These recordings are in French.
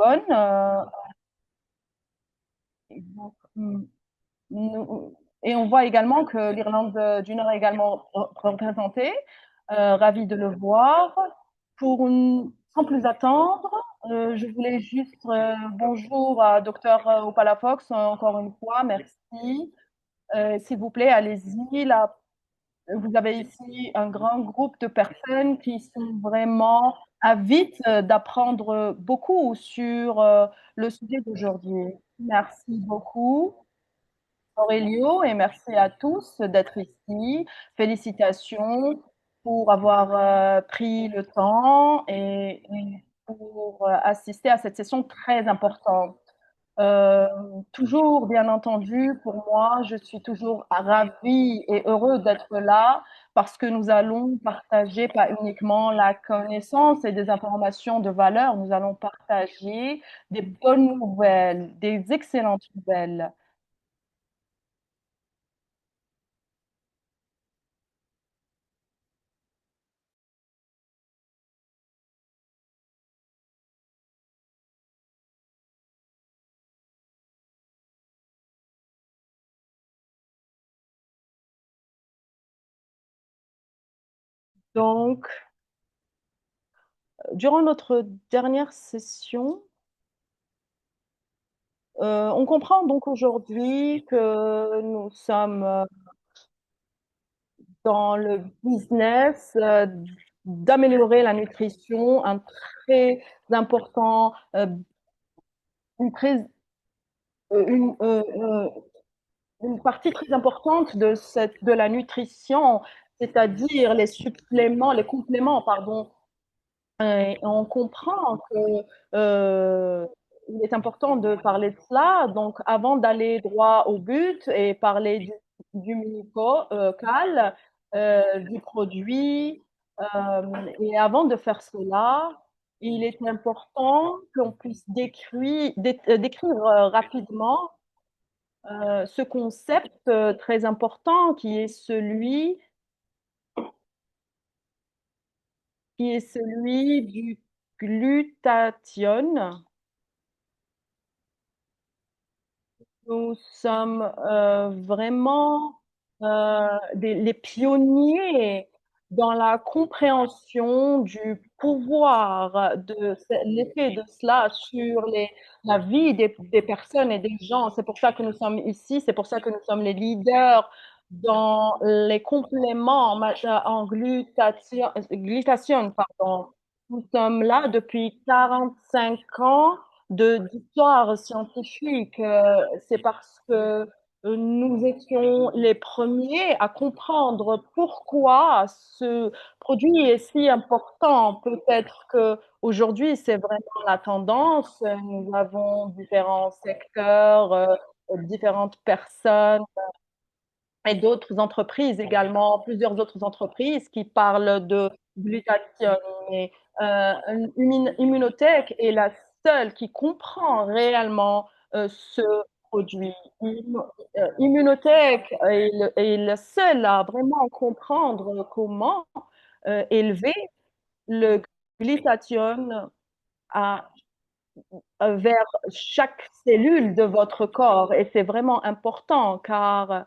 Lisbonne. Donc, nous- et on voit également que l'Irlande du Nord est également représentée. Ravi de le voir. Sans plus attendre, je voulais juste bonjour à Dr Opalafox encore une fois, merci. S'il vous plaît, allez-y. Là, vous avez ici un grand groupe de personnes qui sont vraiment avides d'apprendre beaucoup sur le sujet d'aujourd'hui. Merci beaucoup. Aurélio, et merci à tous d'être ici. Félicitations pour avoir pris le temps et pour assister à cette session très importante. Euh, Toujours, bien entendu, pour moi, je suis toujours ravie et heureux d'être là parce que nous allons partager pas uniquement la connaissance et des informations de valeur, nous allons partager des bonnes nouvelles, des excellentes nouvelles. Donc, durant notre dernière session, on comprend donc aujourd'hui que nous sommes dans le business d'améliorer la nutrition, un très important, une, très, une partie très importante de la nutrition, c'est-à-dire les suppléments, les compléments, pardon. Et on comprend que il est important de parler de cela. Donc, avant d'aller droit au but et parler du minical, du produit, et avant de faire cela, il est important qu'on puisse décrire rapidement ce concept très important qui est celui du glutathione. Nous sommes vraiment les pionniers dans la compréhension du pouvoir de l'effet de cela sur la vie des personnes et des gens. C'est pour ça que nous sommes ici, c'est pour ça que nous sommes les leaders dans les compléments en glutation, pardon. Nous sommes là depuis 45 ans d'histoire scientifique. C'est parce que nous étions les premiers à comprendre pourquoi ce produit est si important. Peut-être que aujourd'hui c'est vraiment la tendance. Nous avons différents secteurs, différentes personnes et d'autres entreprises également, plusieurs autres entreprises qui parlent de glutathione. Mais Immunotech est la seule qui comprend réellement ce produit. Immunotech est le seul à vraiment comprendre comment élever le glutathione à, vers chaque cellule de votre corps. Et c'est vraiment important car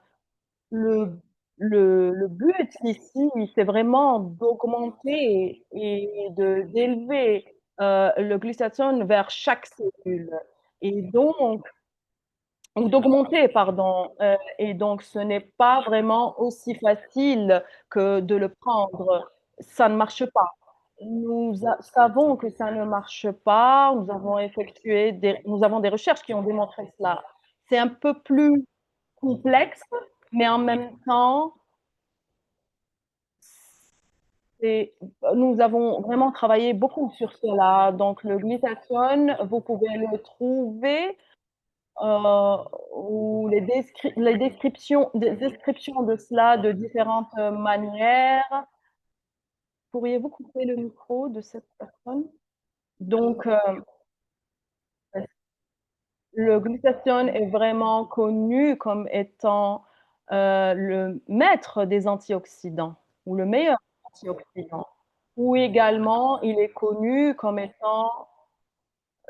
le, le but ici, c'est vraiment d'augmenter et d'élever le glutathione vers chaque cellule. Et donc, ou d'augmenter, pardon. Et donc, ce n'est pas vraiment aussi facile que de le prendre. Ça ne marche pas. Savons que ça ne marche pas. Nous avons des recherches qui ont démontré cela. C'est un peu plus complexe, mais en même temps, c'est- nous avons vraiment travaillé beaucoup sur cela. Donc, le glutathione, vous pouvez le trouver euh, ou les descriptions de cela de différentes manières. Pourriez-vous couper le micro de cette personne? Donc, le glutathione est vraiment connu comme étant le maître des antioxydants ou le meilleur antioxydant. Ou également, il est connu comme étant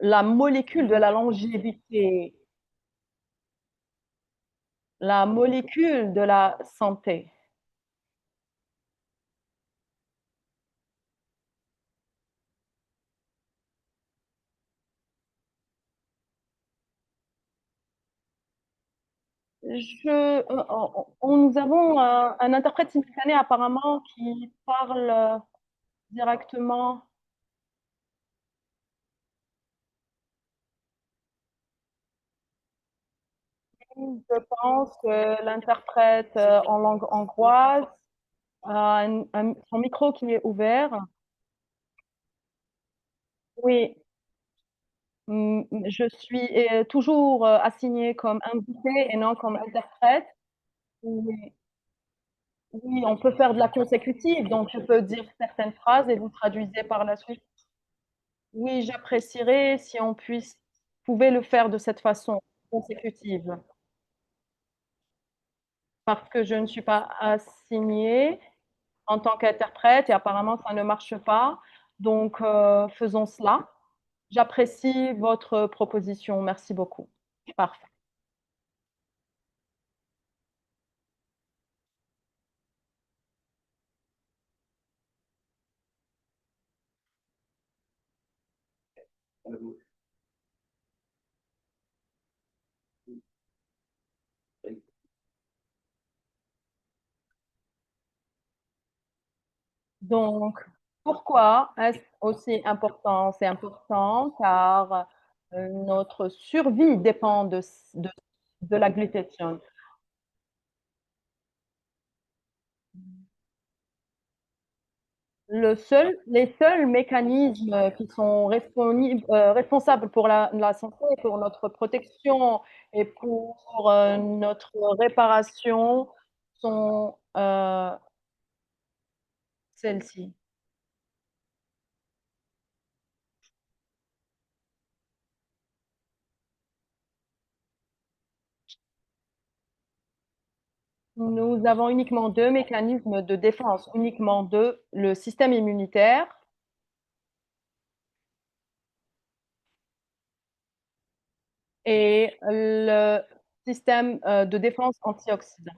la molécule de la longévité, la molécule de la santé. Nous avons un interprète simultané apparemment qui parle directement. Je pense que l'interprète en langue hongroise a son micro qui est ouvert. Oui, je suis toujours assignée comme invitée et non comme interprète. Oui, oui, on peut faire de la consécutive, donc je peux dire certaines phrases et vous traduisez par la suite. Oui, j'apprécierais si on pouvait le faire de cette façon consécutive, parce que je ne suis pas assignée en tant qu'interprète et apparemment ça ne marche pas. Donc, faisons cela. J'apprécie votre proposition. Merci beaucoup. Parfait. Donc, pourquoi est-ce aussi important? C'est important car notre survie dépend de, de la glutathione. Les seuls mécanismes qui sont responsables pour la santé, pour notre protection et pour notre réparation sont celles-ci. Nous avons uniquement deux mécanismes de défense, uniquement deux, le système immunitaire et le système de défense antioxydant.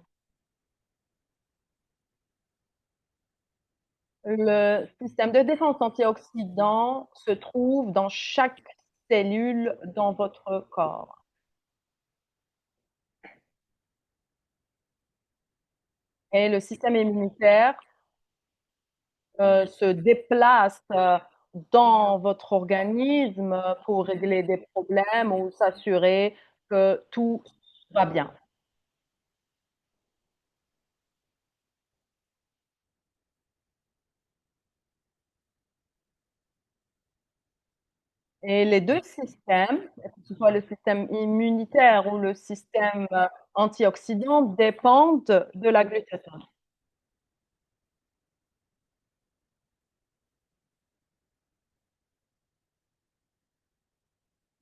Le système de défense antioxydant se trouve dans chaque cellule dans votre corps. Et le système immunitaire se déplace dans votre organisme pour régler des problèmes ou s'assurer que tout va bien. Et les deux systèmes, que ce soit le système immunitaire ou le système antioxydant, dépendent de la glutathione.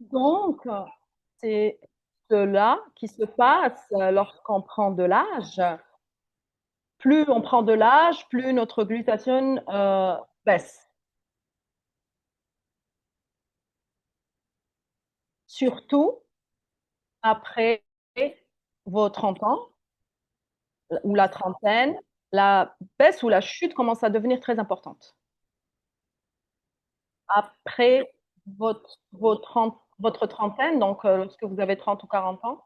Donc, c'est cela qui se passe lorsqu'on prend de l'âge. Plus on prend de l'âge, plus notre glutathione baisse. Surtout après vos 30 ans ou la trentaine, la baisse ou la chute commence à devenir très importante. Après votre trentaine, donc lorsque vous avez 30 ou 40 ans,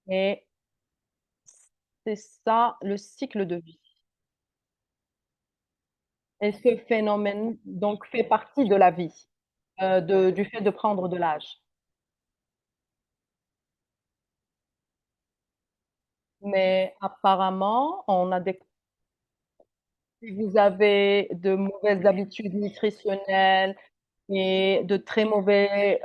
et c'est ça le cycle de vie. Et ce phénomène donc fait partie de la vie, du fait de prendre de l'âge. Mais apparemment, si vous avez de mauvaises habitudes nutritionnelles et de très mauvaises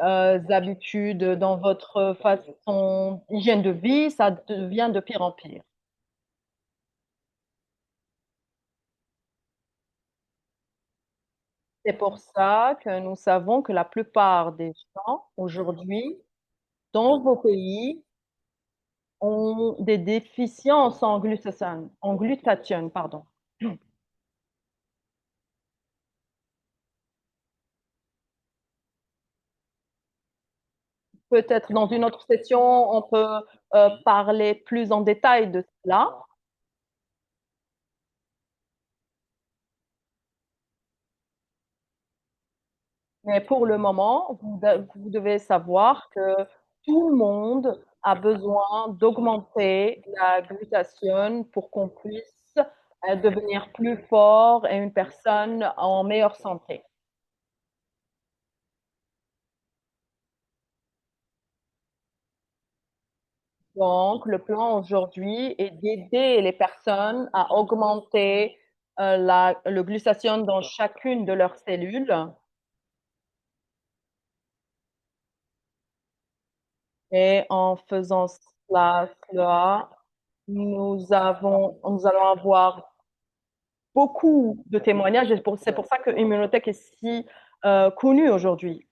habitudes dans votre façon hygiène de vie, ça devient de pire en pire. C'est pour ça que nous savons que la plupart des gens aujourd'hui, dans vos pays, ont des déficiences en glutathione, pardon. Peut-être dans une autre session, on peut parler plus en détail de cela. Mais pour le moment, vous devez savoir que tout le monde a besoin d'augmenter la glutathione pour qu'on puisse devenir plus fort et une personne en meilleure santé. Donc, le plan aujourd'hui est d'aider les personnes à augmenter le glutathione dans chacune de leurs cellules. Et en faisant cela, nous allons avoir beaucoup de témoignages. C'est pour ça que Immunotech est si connue aujourd'hui.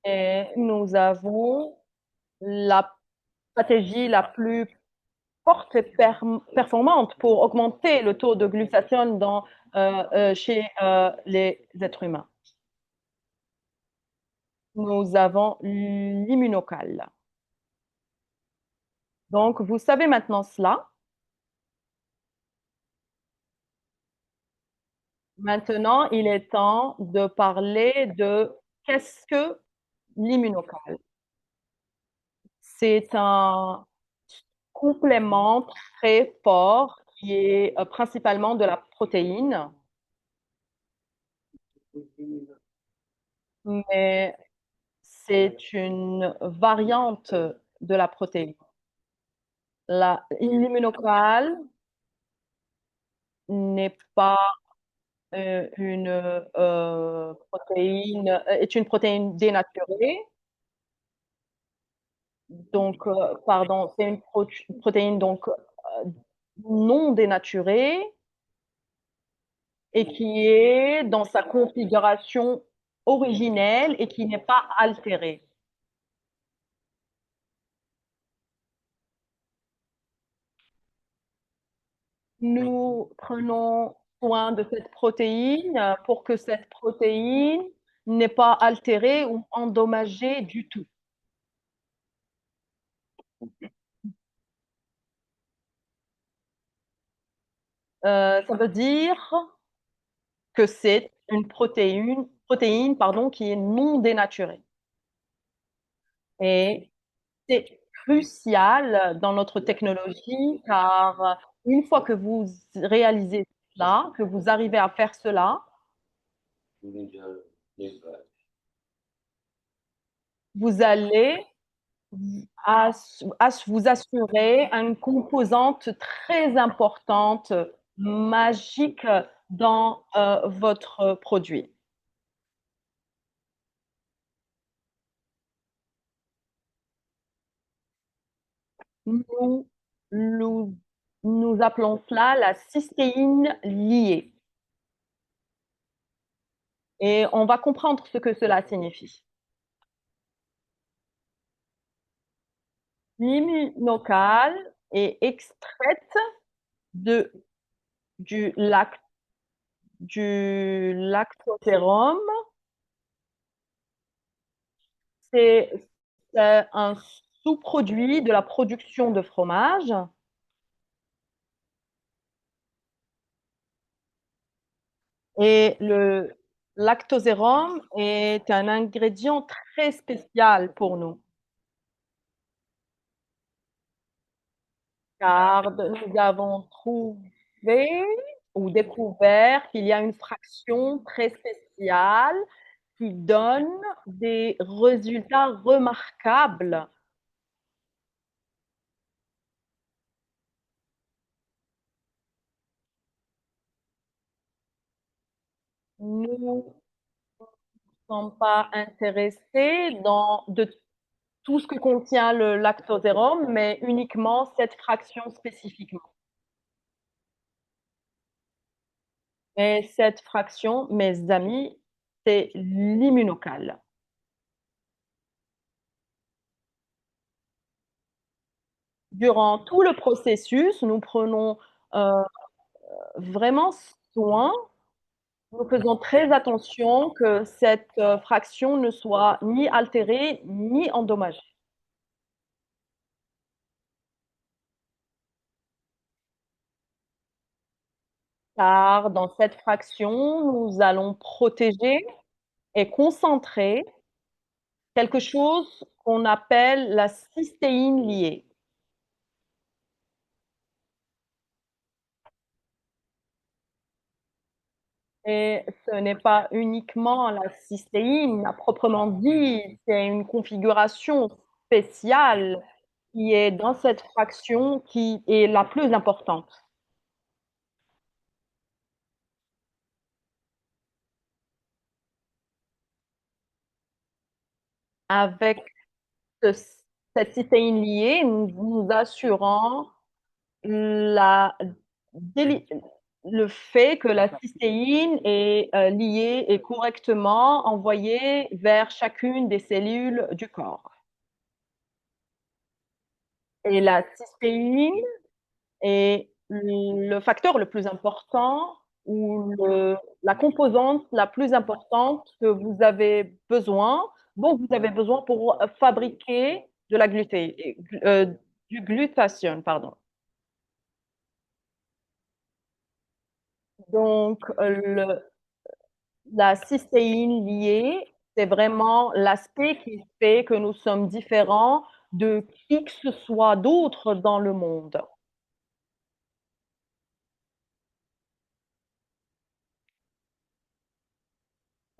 Et nous avons la stratégie la plus forte et performante pour augmenter le taux de glutathione chez les êtres humains. Nous avons l'immunocal. Donc, vous savez maintenant cela. Maintenant, il est temps de parler de qu'est-ce que l'immunocal. C'est un complément très fort qui est principalement de la protéine, mais c'est une variante de la protéine. L'immunocal n'est pas est une protéine dénaturée. Donc, pardon, c'est une protéine donc non dénaturée et qui est dans sa configuration originelle et qui n'est pas altérée. Nous prenons soin de cette protéine pour que cette protéine n'est pas altérée ou endommagée du tout. Ça veut dire que c'est une protéine pardon, qui est non dénaturée. Et c'est crucial dans notre technologie car une fois que vous réalisez cela, que vous arrivez à faire cela, vous allez vous assurer une composante très importante, magique dans votre produit. Nous, nous, nous appelons cela la cystéine liée. Et on va comprendre ce que cela signifie. L'immunocale est extraite de, du, lac, du lactosérum. C'est un sous-produit de la production de fromage. Et le lactosérum est un ingrédient très spécial pour nous, car nous avons trouvé ou découvert qu'il y a une fraction très spéciale qui donne des résultats remarquables. Nous ne sommes pas intéressés de tout ce que contient le lactosérum, mais uniquement cette fraction spécifiquement. Et cette fraction, mes amis, c'est l'immunocal. Durant tout le processus, nous prenons vraiment soin Nous faisons très attention que cette fraction ne soit ni altérée ni endommagée. Car dans cette fraction, nous allons protéger et concentrer quelque chose qu'on appelle la cystéine liée. Et ce n'est pas uniquement la cystéine à proprement dit, c'est une configuration spéciale qui est dans cette fraction qui est la plus importante. Avec ce- cette cystéine liée, nous nous assurons la, le fait que la cystéine est liée et correctement envoyée vers chacune des cellules du corps. Et la cystéine est le facteur le plus important ou la composante la plus importante que vous avez besoin, dont vous avez besoin pour fabriquer de la du glutathione, pardon. Donc, la cystéine liée, c'est vraiment l'aspect qui fait que nous sommes différents de qui que ce soit d'autre dans le monde.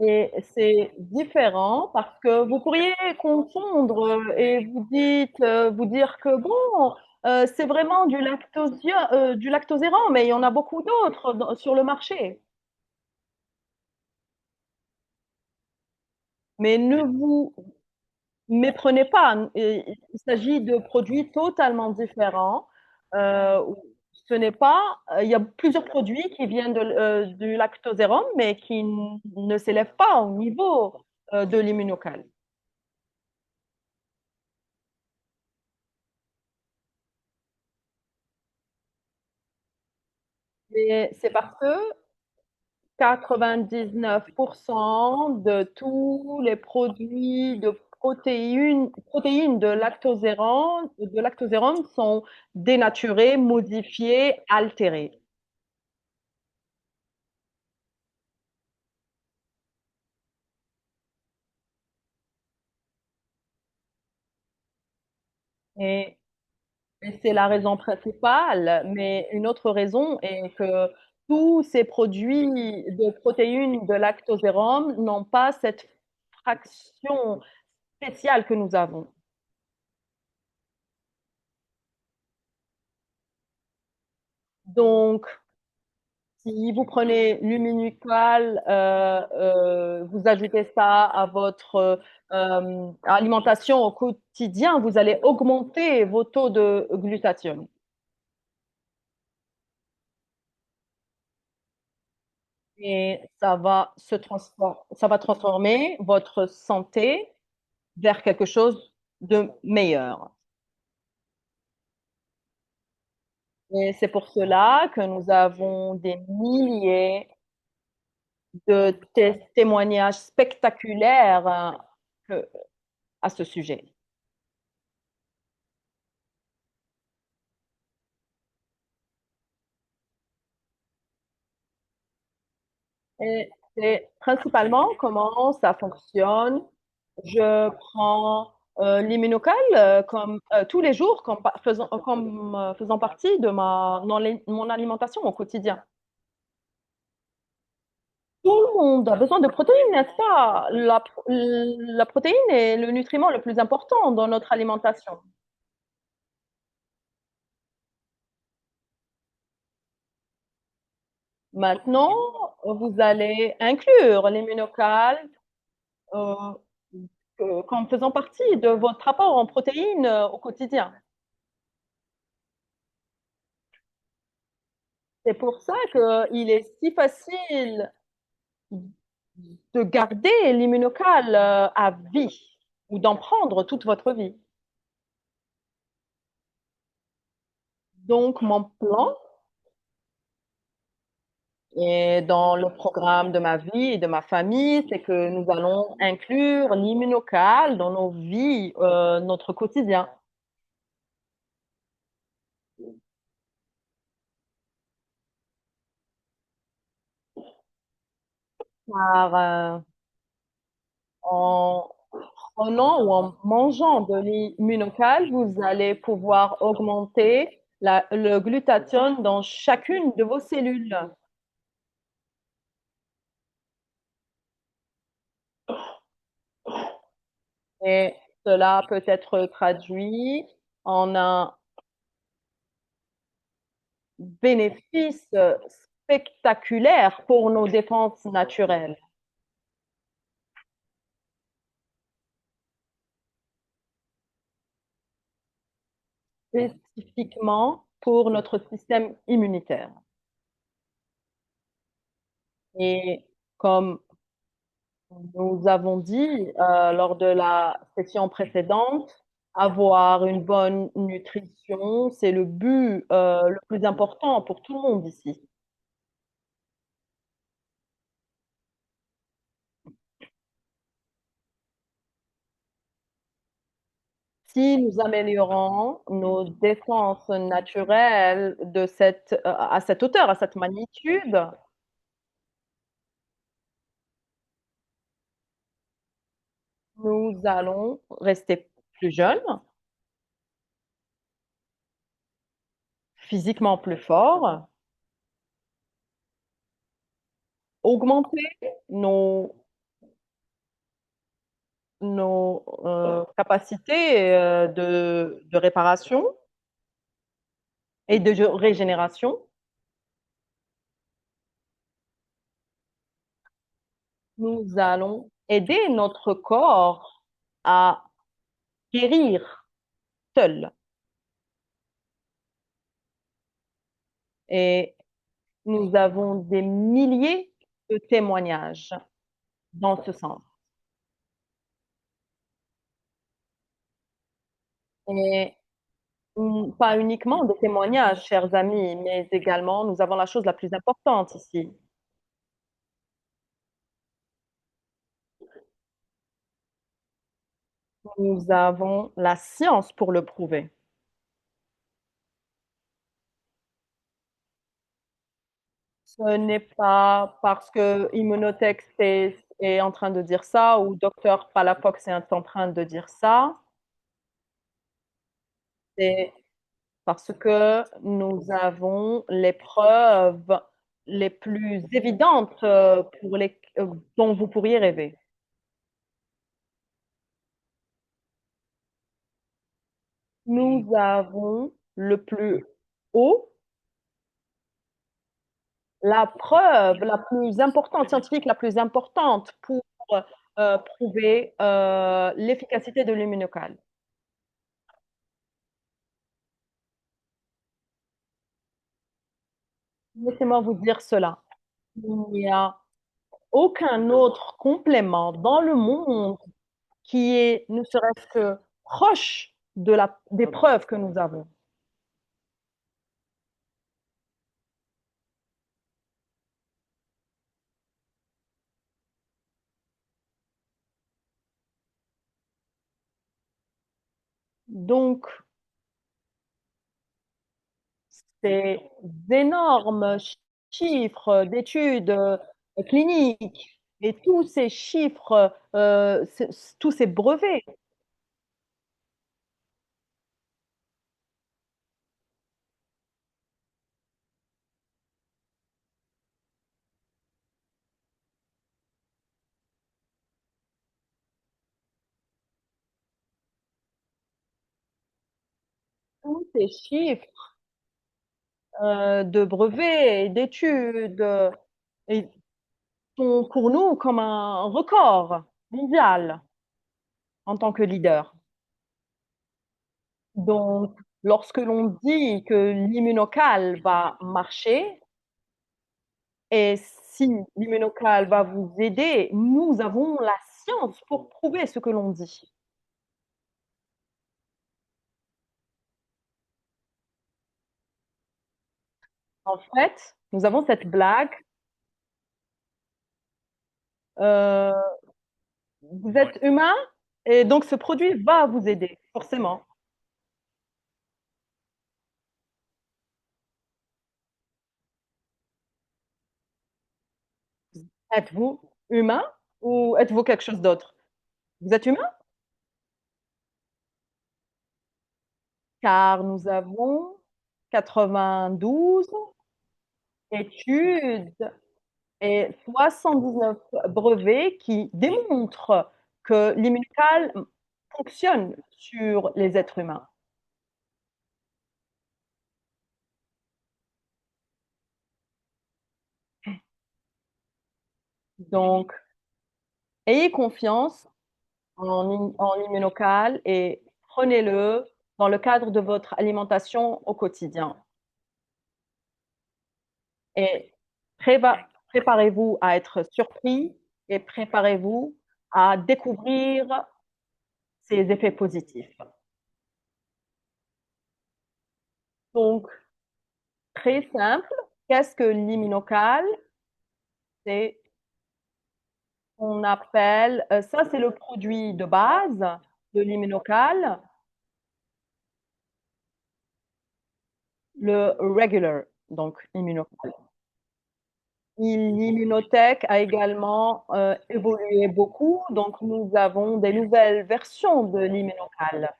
Et c'est différent parce que vous pourriez confondre et vous dire que bon, c'est vraiment du lactosérum, mais il y en a beaucoup d'autres sur le marché. Mais ne vous méprenez pas, il s'agit de produits totalement différents. Euh, Ce n'est pas, il y a plusieurs produits qui viennent du lactosérum, mais qui ne s'élèvent pas au niveau de l'immunocal. Mais c'est parce que 99% de tous les produits de protéines de lactosérum sont dénaturés, modifiés, altérés. Et Et c'est la raison principale, mais une autre raison est que tous ces produits de protéines de lactosérum n'ont pas cette fraction spéciale que nous avons. Donc, si vous prenez l'Uminical, vous ajoutez ça à votre alimentation au quotidien, vous allez augmenter vos taux de glutathione. Et ça va transformer votre santé vers quelque chose de meilleur. Et c'est pour cela que nous avons des milliers de témoignages spectaculaires à ce sujet. Et c'est principalement comment ça fonctionne. Je prends l'immunocal comme tous les jours faisant partie de mon alimentation au quotidien. Tout le monde a besoin de protéines, n'est-ce pas? La protéine est le nutriment le plus important dans notre alimentation. Maintenant, vous allez inclure l'immunocal euh, comme faisant partie de votre apport en protéines au quotidien. C'est pour ça qu'il est si facile de garder l'immunocal à vie ou d'en prendre toute votre vie. Donc, mon plan, Et dans le programme de ma vie et de ma famille, c'est que nous allons inclure l'immunocal dans nos vies, notre quotidien. Car en prenant ou en mangeant de l'immunocal, vous allez pouvoir augmenter le glutathione dans chacune de vos cellules. Et cela peut être traduit en un bénéfice spectaculaire pour nos défenses naturelles, spécifiquement pour notre système immunitaire. Et comme nous avons dit lors de la session précédente, avoir une bonne nutrition, c'est le but le plus important pour tout le monde ici. Si nous améliorons nos défenses naturelles à cette hauteur, à cette magnitude, nous allons rester plus jeunes, physiquement plus forts, augmenter nos, nos capacités de réparation et de régénération. Nous allons aider notre corps à guérir seul. Et nous avons des milliers de témoignages dans ce sens. Et pas uniquement des témoignages, chers amis, mais également, nous avons la chose la plus importante ici. Nous avons la science pour le prouver. Ce n'est pas parce que Immunotech est en train de dire ça ou Docteur Palafox est en train de dire ça. C'est parce que nous avons les preuves les plus évidentes dont vous pourriez rêver. Nous avons le plus haut, la preuve la plus importante, scientifique la plus importante pour prouver l'efficacité de l'immunocal. Laissez-moi vous dire cela. Il n'y a aucun autre complément dans le monde qui est ne serait-ce que proche des preuves que nous avons. Donc, ces énormes chiffres d'études cliniques et tous ces chiffres, tous ces brevets, tous ces chiffres de brevets et d'études et sont pour nous comme un record mondial en tant que leader. Donc, lorsque l'on dit que l'immunocal va marcher et si l'immunocal va vous aider, nous avons la science pour prouver ce que l'on dit. En fait, nous avons cette blague. Euh, vous êtes humain et donc ce produit va vous aider, forcément. Êtes-vous humain ou êtes-vous quelque chose d'autre? Vous êtes humain? Car nous avons 92 études et 79 brevets qui démontrent que l'immunocal fonctionne sur les êtres humains. Donc, ayez confiance en immunocal et prenez-le dans le cadre de votre alimentation au quotidien. Et préparez-vous à être surpris et préparez-vous à découvrir ses effets positifs. Donc, très simple, qu'est-ce que l'immunocal? C'est on appelle, ça c'est le produit de base de l'immunocal, le regular, donc immunocal. L'immunotech a également évolué beaucoup, donc nous avons des nouvelles versions de l'immunocal.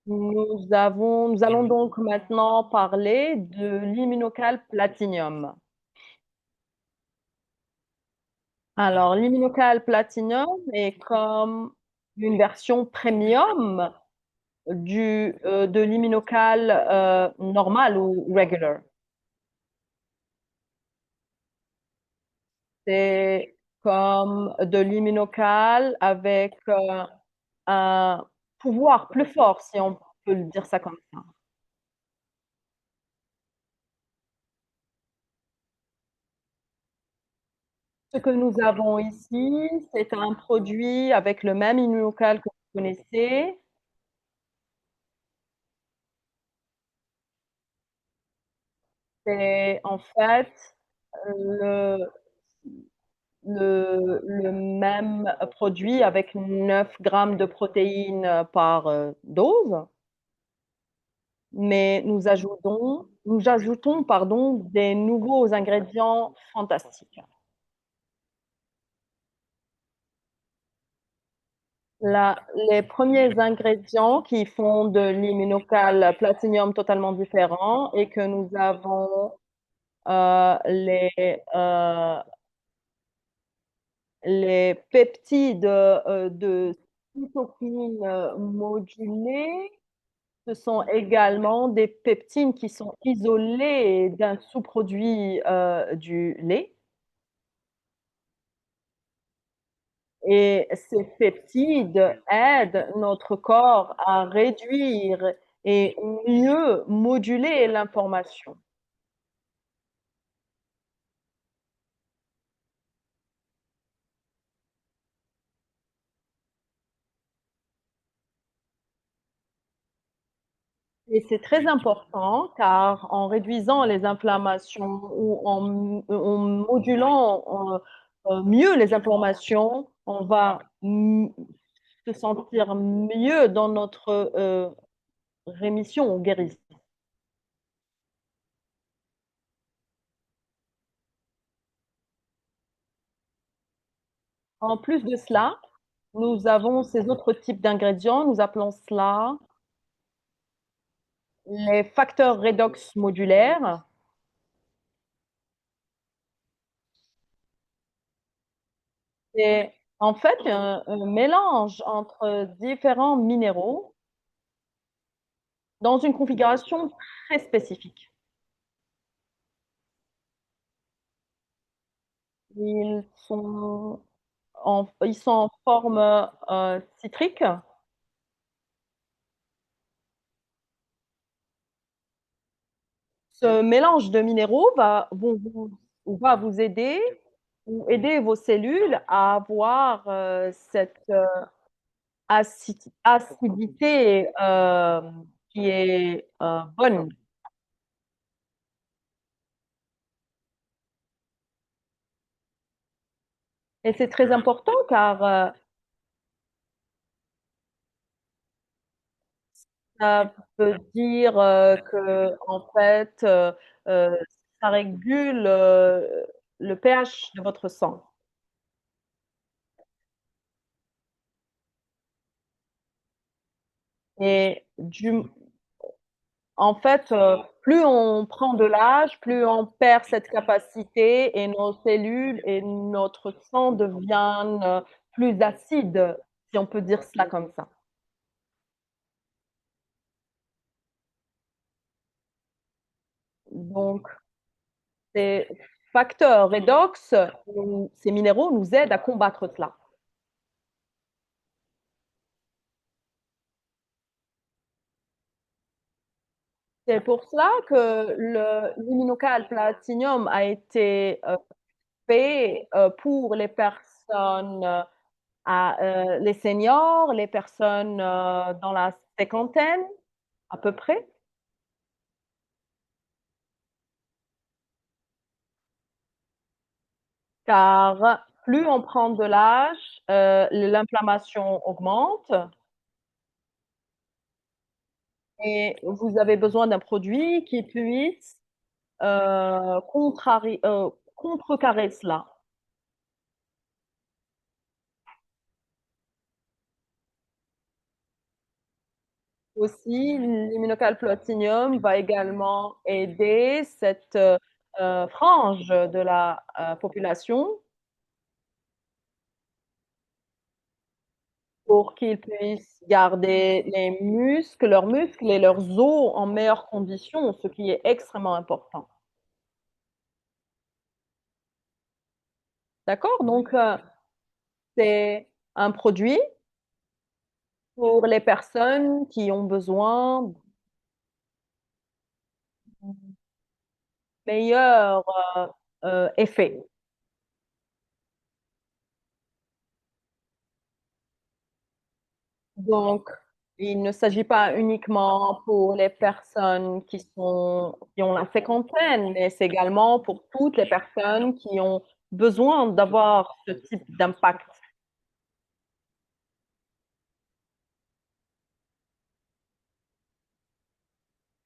Nous allons donc maintenant parler de l'immunocal Platinum. Alors, l'immunocal Platinum est comme une version premium de l'immunocal normal ou regular. C'est comme de l'immunocal avec un pouvoir plus fort, si on peut le dire ça comme ça. Ce que nous avons ici, c'est un produit avec le même immunocal que vous connaissez. C'est en fait le, le même produit avec 9 grammes de protéines par dose, mais nous ajoutons, pardon, des nouveaux ingrédients fantastiques. Les premiers ingrédients qui font de l'immunocal platinium totalement différent et que nous avons euh, les, euh, les peptides de cytokines modulées. Ce sont également des peptines qui sont isolées d'un sous-produit du lait. Et ces peptides aident notre corps à réduire et mieux moduler l'information. Et c'est très important car en réduisant les inflammations ou en modulant mieux les inflammations, on va se sentir mieux dans notre rémission ou guérison. En plus de cela, nous avons ces autres types d'ingrédients, nous appelons cela les facteurs redox modulaires. C'est en fait un mélange entre différents minéraux dans une configuration très spécifique. Ils sont ils sont en forme citrique. Ce mélange de minéraux va vous aider ou aider vos cellules à avoir cette acidité qui est bonne. Et c'est très important car ça veut dire que en fait, euh, ça régule le pH de votre sang. Et en fait, plus on prend de l'âge, plus on perd cette capacité et nos cellules et notre sang deviennent plus acides, si on peut dire cela comme ça. Donc, ces facteurs redox, ces minéraux nous aident à combattre cela. C'est pour cela que l'immunocal platinium a été fait pour les personnes, les seniors, les personnes dans la cinquantaine à peu près, car plus on prend de l'âge, l'inflammation augmente et vous avez besoin d'un produit qui puisse contrecarrer cela. Aussi, l'immunocalcitinium va également aider cette frange de la population pour qu'ils puissent garder leurs muscles et leurs os en meilleures conditions, ce qui est extrêmement important. D'accord? Donc, c'est un produit pour les personnes qui ont besoin d'un meilleur effet. Donc, il ne s'agit pas uniquement pour les personnes qui ont la cinquantaine, mais c'est également pour toutes les personnes qui ont besoin d'avoir ce type d'impact.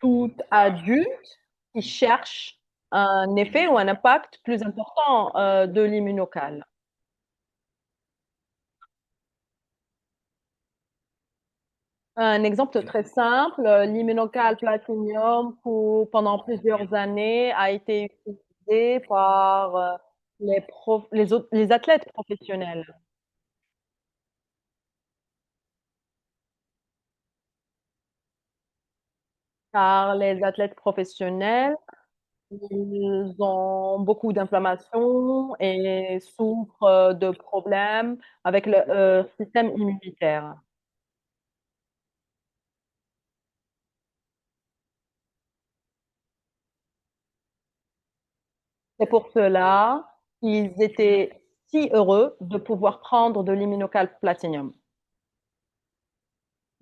Tout adulte qui cherche un effet ou un impact plus important de l'immunocal. Un exemple très simple, l'immunocal platinium pendant plusieurs années a été utilisé par les athlètes professionnels. Car les athlètes professionnels, ils ont beaucoup d'inflammation et souffrent de problèmes avec le système immunitaire. C'est pour cela qu'ils étaient si heureux de pouvoir prendre de l'immunocal platinium.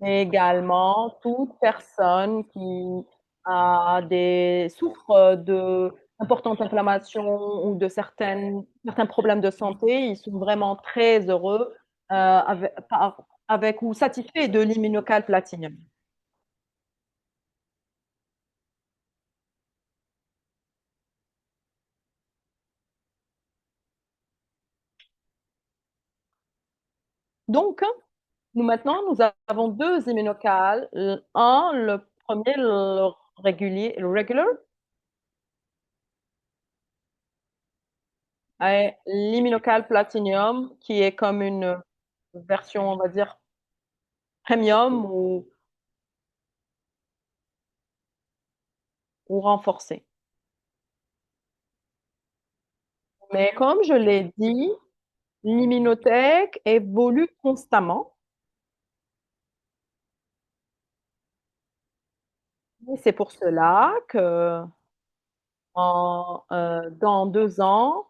Mais également, toute personne qui souffre de importantes inflammations ou de certains problèmes de santé, ils sont vraiment très heureux avec ou satisfaits de l'immunocal platinium. Donc, nous maintenant, nous avons deux immunocals. Le premier, le régulier, le regular, et l'immunocal platinum, qui est comme une version, on va dire, premium ou renforcée. Mais comme je l'ai dit, l'immunothèque évolue constamment. Et c'est pour cela que dans 2 ans,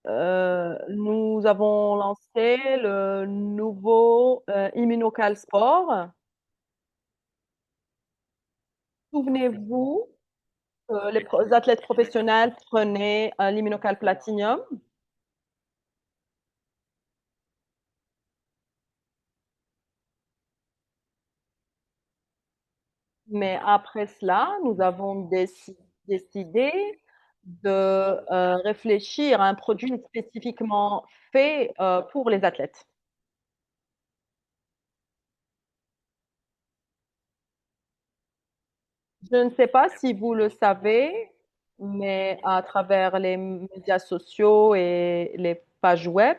nous avons lancé le nouveau Immunocal Sport. Souvenez-vous que les athlètes professionnels prenaient l'Immunocal Platinum, mais après cela, nous avons décidé de réfléchir à un produit spécifiquement fait pour les athlètes. Je ne sais pas si vous le savez, mais à travers les médias sociaux et les pages web,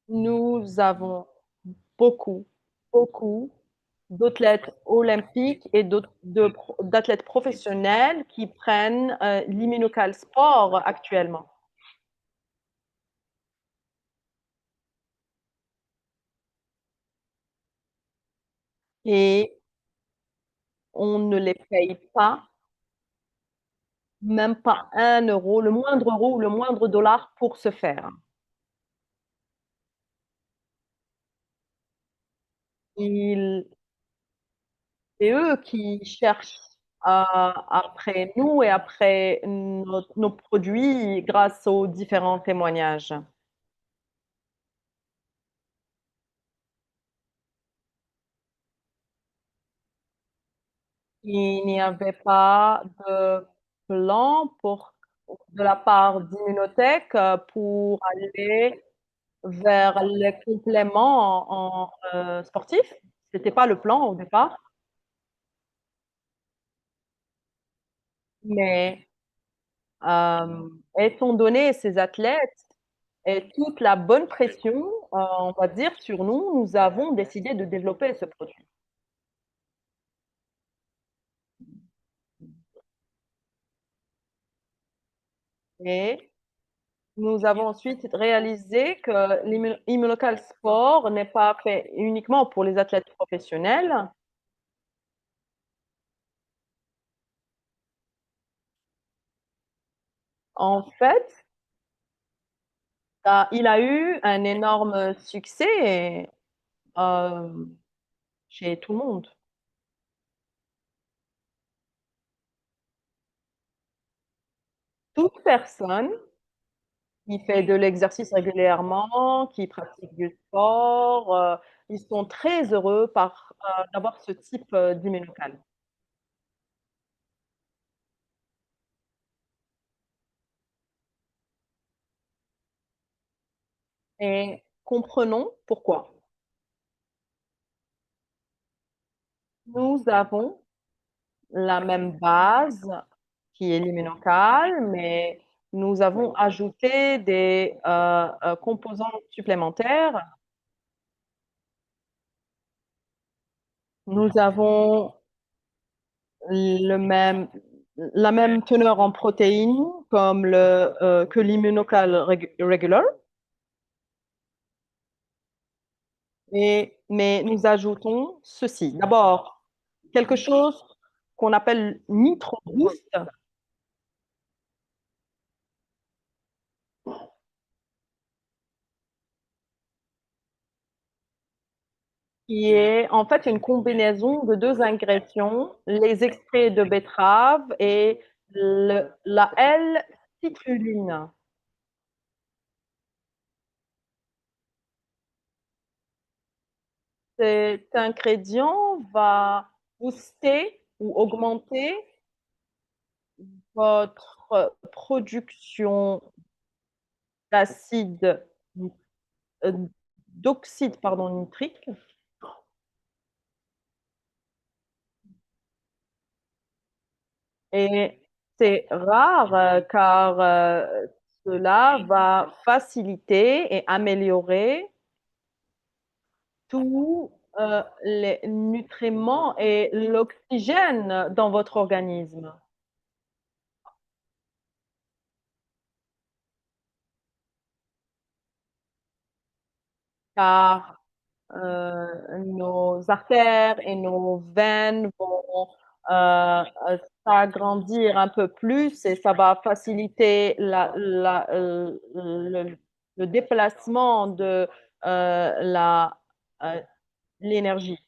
nous avons beaucoup, beaucoup d'athlètes olympiques et d'athlètes professionnels qui prennent l'immunocal sport actuellement. Et on ne les paye pas, même pas 1 euro, le moindre euro ou le moindre dollar pour se faire. Ils C'est eux qui cherchent après nous et après nos produits grâce aux différents témoignages. Il n'y avait pas de plan de la part d'Immunotech pour aller vers les compléments sportifs. C'était pas le plan au départ, mais étant donné ces athlètes et toute la bonne pression, on va dire, sur nous, nous avons décidé de développer ce produit. Et nous avons ensuite réalisé que l'Immunocal Sport n'est pas fait uniquement pour les athlètes professionnels. En fait, il a eu un énorme succès euh, chez tout le monde. Toute personne qui fait de l'exercice régulièrement, qui pratique du sport, ils sont très heureux d'avoir ce type d'immunocal. Et comprenons pourquoi. Nous avons la même base qui est l'immunocal, mais nous avons ajouté des composants supplémentaires. Nous avons le même, la même teneur en protéines que l'immunocal regular, mais nous ajoutons ceci. D'abord, quelque chose qu'on appelle Nitro Boost, qui est en fait une combinaison de deux ingrédients, les extraits de betterave et la L-citrulline. Cet ingrédient va booster ou augmenter votre production d'acide, euh, d'oxyde pardon, nitrique. Et c'est rare car cela va faciliter et améliorer tous les nutriments et l'oxygène dans votre organisme. Car nos artères et nos veines vont s'agrandir un peu plus et ça va faciliter le déplacement de la euh, l'énergie.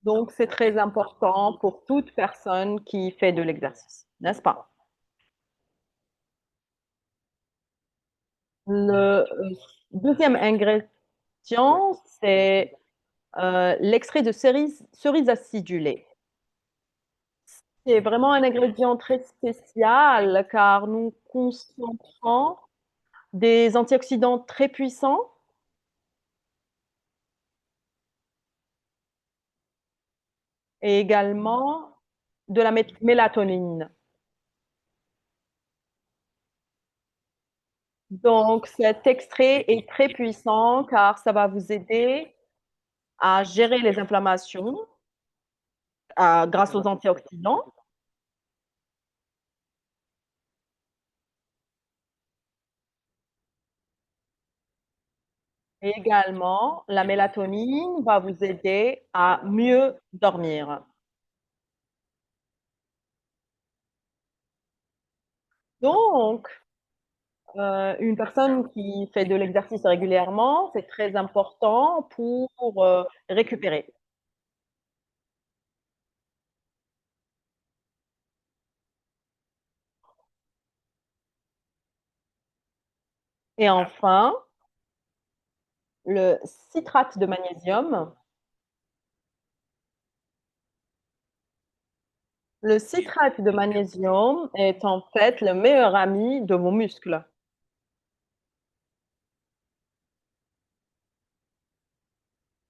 Donc, c'est très important pour toute personne qui fait de l'exercice, n'est-ce pas? Le deuxième ingrédient, c'est l'extrait de cerise acidulée. C'est vraiment un ingrédient très spécial car nous concentrons des antioxydants très puissants et également de la mélatonine. Donc, cet extrait est très puissant car ça va vous aider à gérer les inflammations grâce aux antioxydants. Et également, la mélatonine va vous aider à mieux dormir. Donc, une personne qui fait de l'exercice régulièrement, c'est très important pour récupérer. Et enfin, le citrate de magnésium. Le citrate de magnésium est en fait le meilleur ami de vos muscles.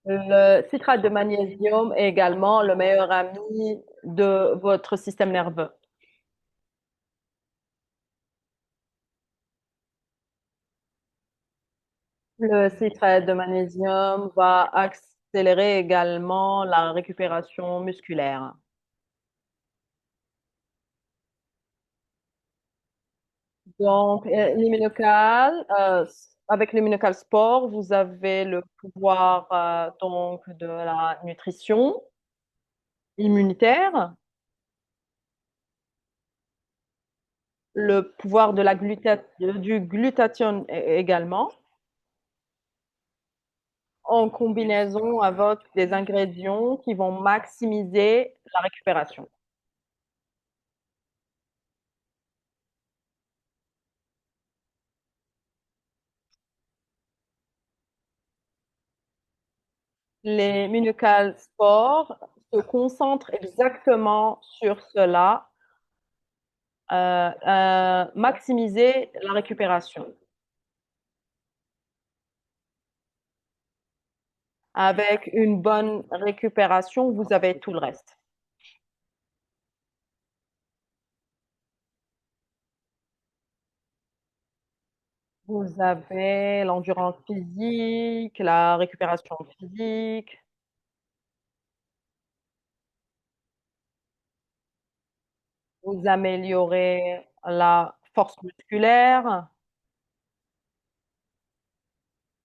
Le citrate de magnésium est également le meilleur ami de votre système nerveux. Le citrate de magnésium va accélérer également la récupération musculaire. Donc, avec l'immunocal sport, vous avez le pouvoir donc de la nutrition immunitaire, le pouvoir de du glutathione également, en combinaison avec des ingrédients qui vont maximiser la récupération. Les Minucal Sport se concentrent exactement sur cela, maximiser la récupération. Avec une bonne récupération, vous avez tout le reste. Vous avez l'endurance physique, la récupération physique, vous améliorez la force musculaire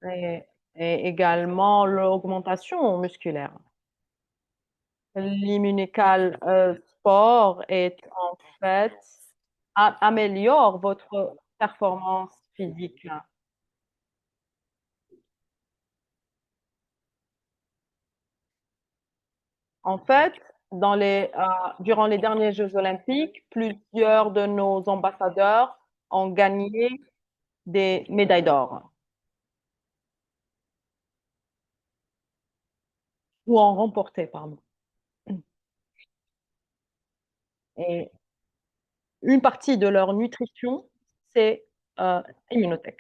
et, et également l'augmentation musculaire. L'immunical sport est en fait améliore votre performance physique. En fait, durant les derniers Jeux olympiques, plusieurs de nos ambassadeurs ont gagné des médailles d'or ou ont remporté, pardon. Et une partie de leur nutrition, c'est Immunotech.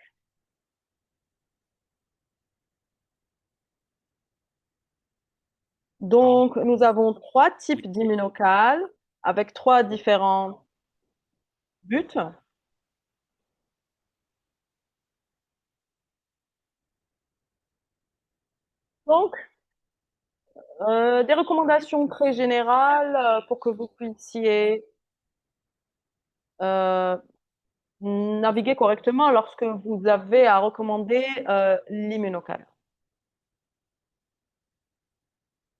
Donc, nous avons trois types d'immunocal avec trois différents buts. Donc, des recommandations très générales pour que vous puissiez euh, naviguer correctement lorsque vous avez à recommander l'immunocal.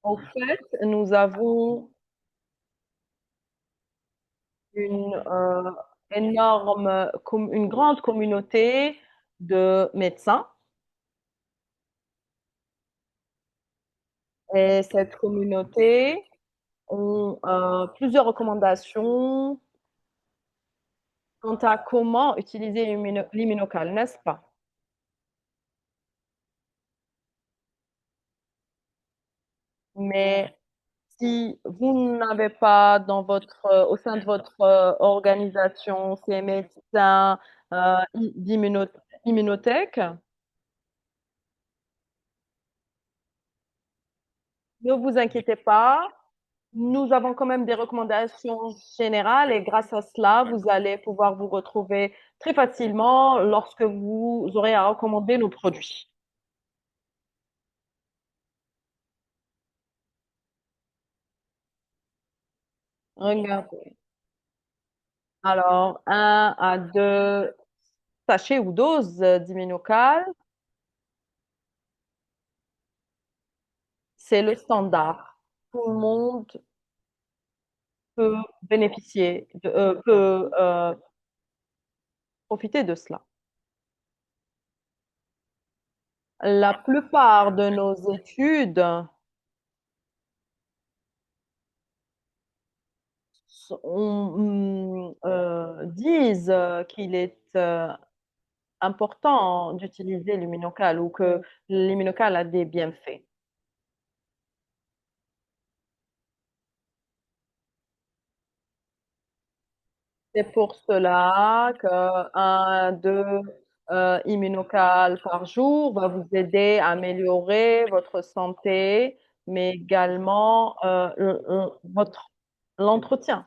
Au fait, nous avons une une grande communauté de médecins et cette communauté ont plusieurs recommandations quant à comment utiliser l'immunocal, n'est-ce pas? Mais si vous n'avez pas dans au sein de votre organisation ces médecins d'immunothèque, ne vous inquiétez pas. Nous avons quand même des recommandations générales et grâce à cela, vous allez pouvoir vous retrouver très facilement lorsque vous aurez à recommander nos produits. Regardez. Alors, un à 2 sachets ou doses d'immunocal, c'est le standard. Tout le monde peut bénéficier, peut profiter de cela. La plupart de nos études disent qu'il est important d'utiliser l'immunocal ou que l'immunocal a des bienfaits. C'est pour cela qu'un, deux immunocal par jour va vous aider à améliorer votre santé, mais également votre l'entretien.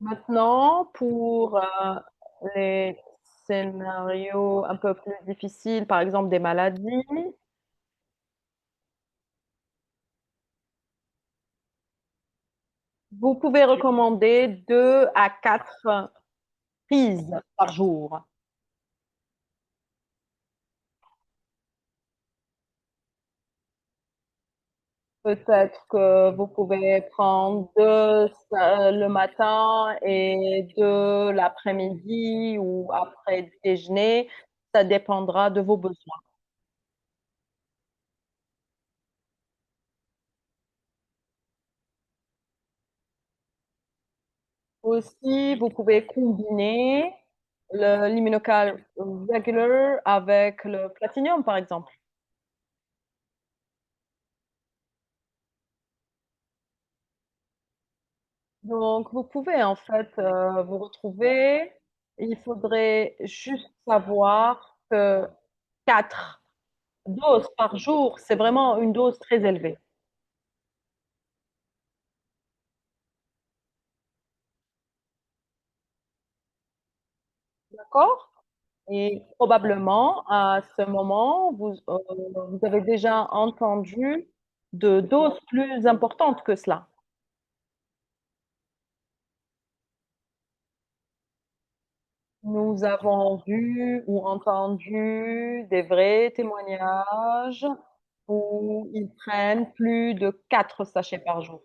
Maintenant, pour les scénarios un peu plus difficiles, par exemple des maladies, vous pouvez recommander 2 à 4 prises par jour. Peut-être que vous pouvez prendre 2 le matin et 2 l'après-midi ou après le déjeuner. Ça dépendra de vos besoins. Aussi, vous pouvez combiner l'immunocal regular avec le platinium, par exemple. Donc, vous pouvez en fait vous retrouver. Il faudrait juste savoir que 4 doses par jour, c'est vraiment une dose très élevée. D'accord? Et probablement, à ce moment, vous avez déjà entendu de doses plus importantes que cela. Nous avons vu ou entendu des vrais témoignages où ils prennent plus de 4 sachets par jour.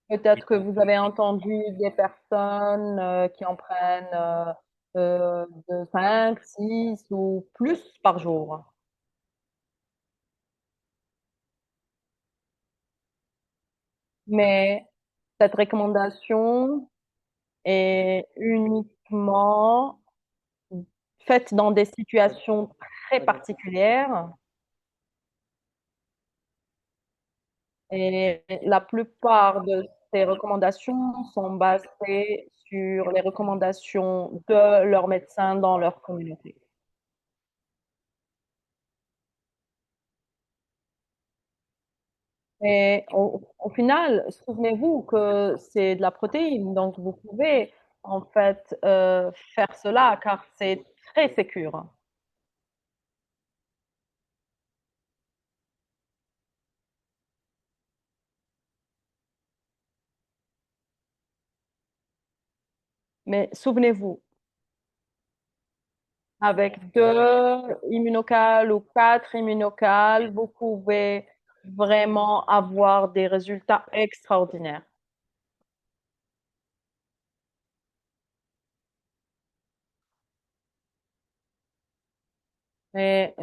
Peut-être que vous avez entendu des personnes qui en prennent de 5, 6 ou plus par jour. Mais cette recommandation est uniquement faite dans des situations très particulières et la plupart de ces recommandations sont basées sur les recommandations de leurs médecins dans leur communauté. Et au final, souvenez-vous que c'est de la protéine, donc vous pouvez en fait faire cela car c'est très sécure. Mais souvenez-vous, avec deux immunocales ou quatre immunocales, vous pouvez vraiment avoir des résultats extraordinaires. Et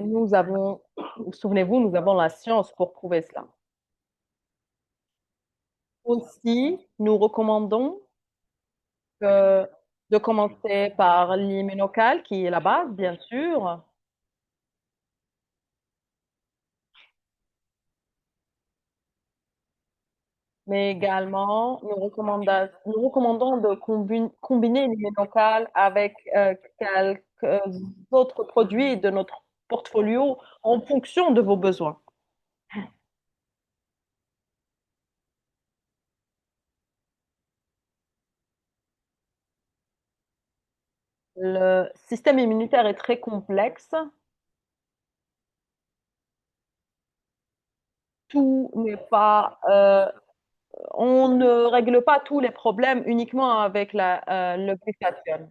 souvenez-vous, nous avons la science pour prouver cela. Aussi, nous recommandons que- de commencer par l'immunocal, qui est la base, bien sûr, mais également, nous recommandons de combiner l'immunocal avec quelques autres produits de notre portfolio en fonction de vos besoins. Le système immunitaire est très complexe. Tout n'est pas, on ne règle pas tous les problèmes uniquement avec le glutathione.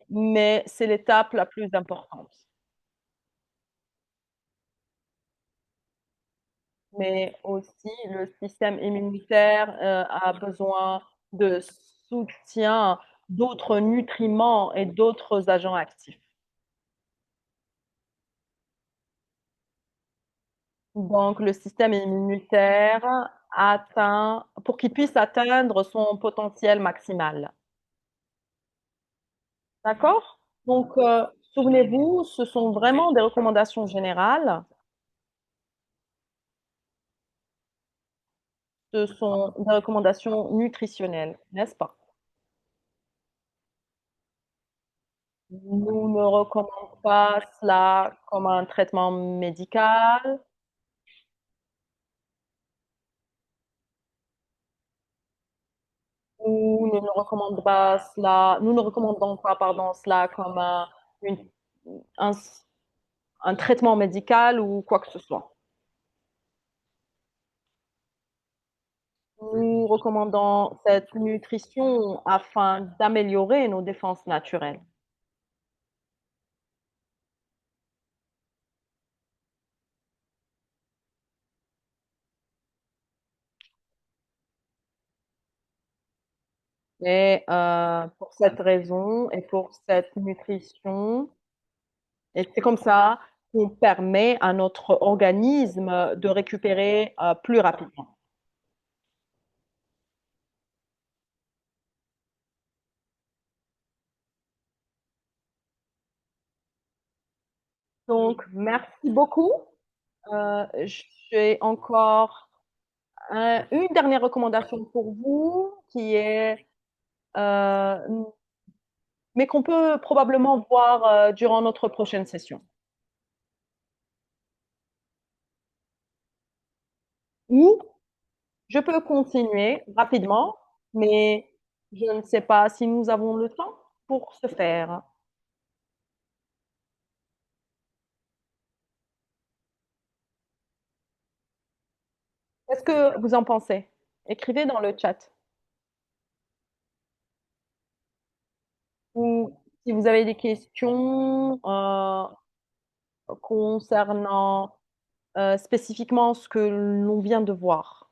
Mais c'est l'étape la plus importante. Mais aussi, le système immunitaire a besoin de soutien d'autres nutriments et d'autres agents actifs. Donc, le système immunitaire pour qu'il puisse atteindre son potentiel maximal. D'accord? Donc, souvenez-vous, ce sont vraiment des recommandations générales. Ce sont des recommandations nutritionnelles, n'est-ce pas? Nous ne recommandons pas cela comme un traitement médical ou nous ne recommandons pas, pardon, cela comme une- un, un traitement médical ou quoi que ce soit. Nous recommandons cette nutrition afin d'améliorer nos défenses naturelles. Et pour cette raison et pour cette nutrition, et c'est comme ça qu'on permet à notre organisme de récupérer plus rapidement. Donc, merci beaucoup. J'ai encore une dernière recommandation pour vous qui est, euh, mais qu'on peut probablement voir durant notre prochaine session. Ou je peux continuer rapidement, mais je ne sais pas si nous avons le temps pour ce faire. Qu'est-ce que vous en pensez? Écrivez dans le chat. Ou si vous avez des questions concernant spécifiquement ce que l'on vient de voir.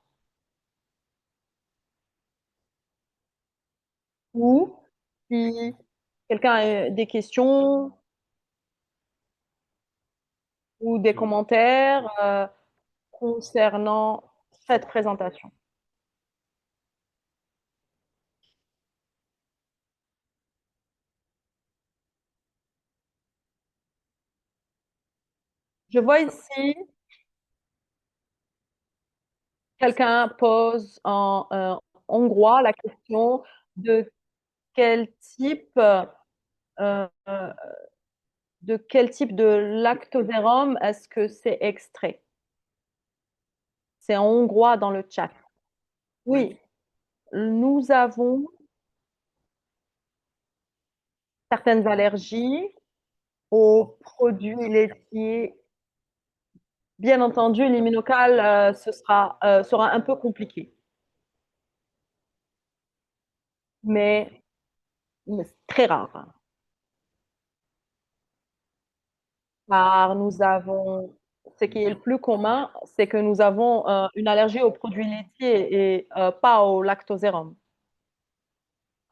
Ou si quelqu'un a des questions ou des commentaires concernant cette présentation. Je vois ici, quelqu'un pose en hongrois la question de quel type euh, de quel type de lactosérum est-ce que c'est extrait? C'est en hongrois dans le chat. Oui, nous avons certaines allergies aux produits laitiers. Bien entendu, l'immunocal sera un peu compliqué. mais, mais c'est très rare. Car nous avons, ce qui est le plus commun, c'est que nous avons une allergie aux produits laitiers et pas au lactosérum.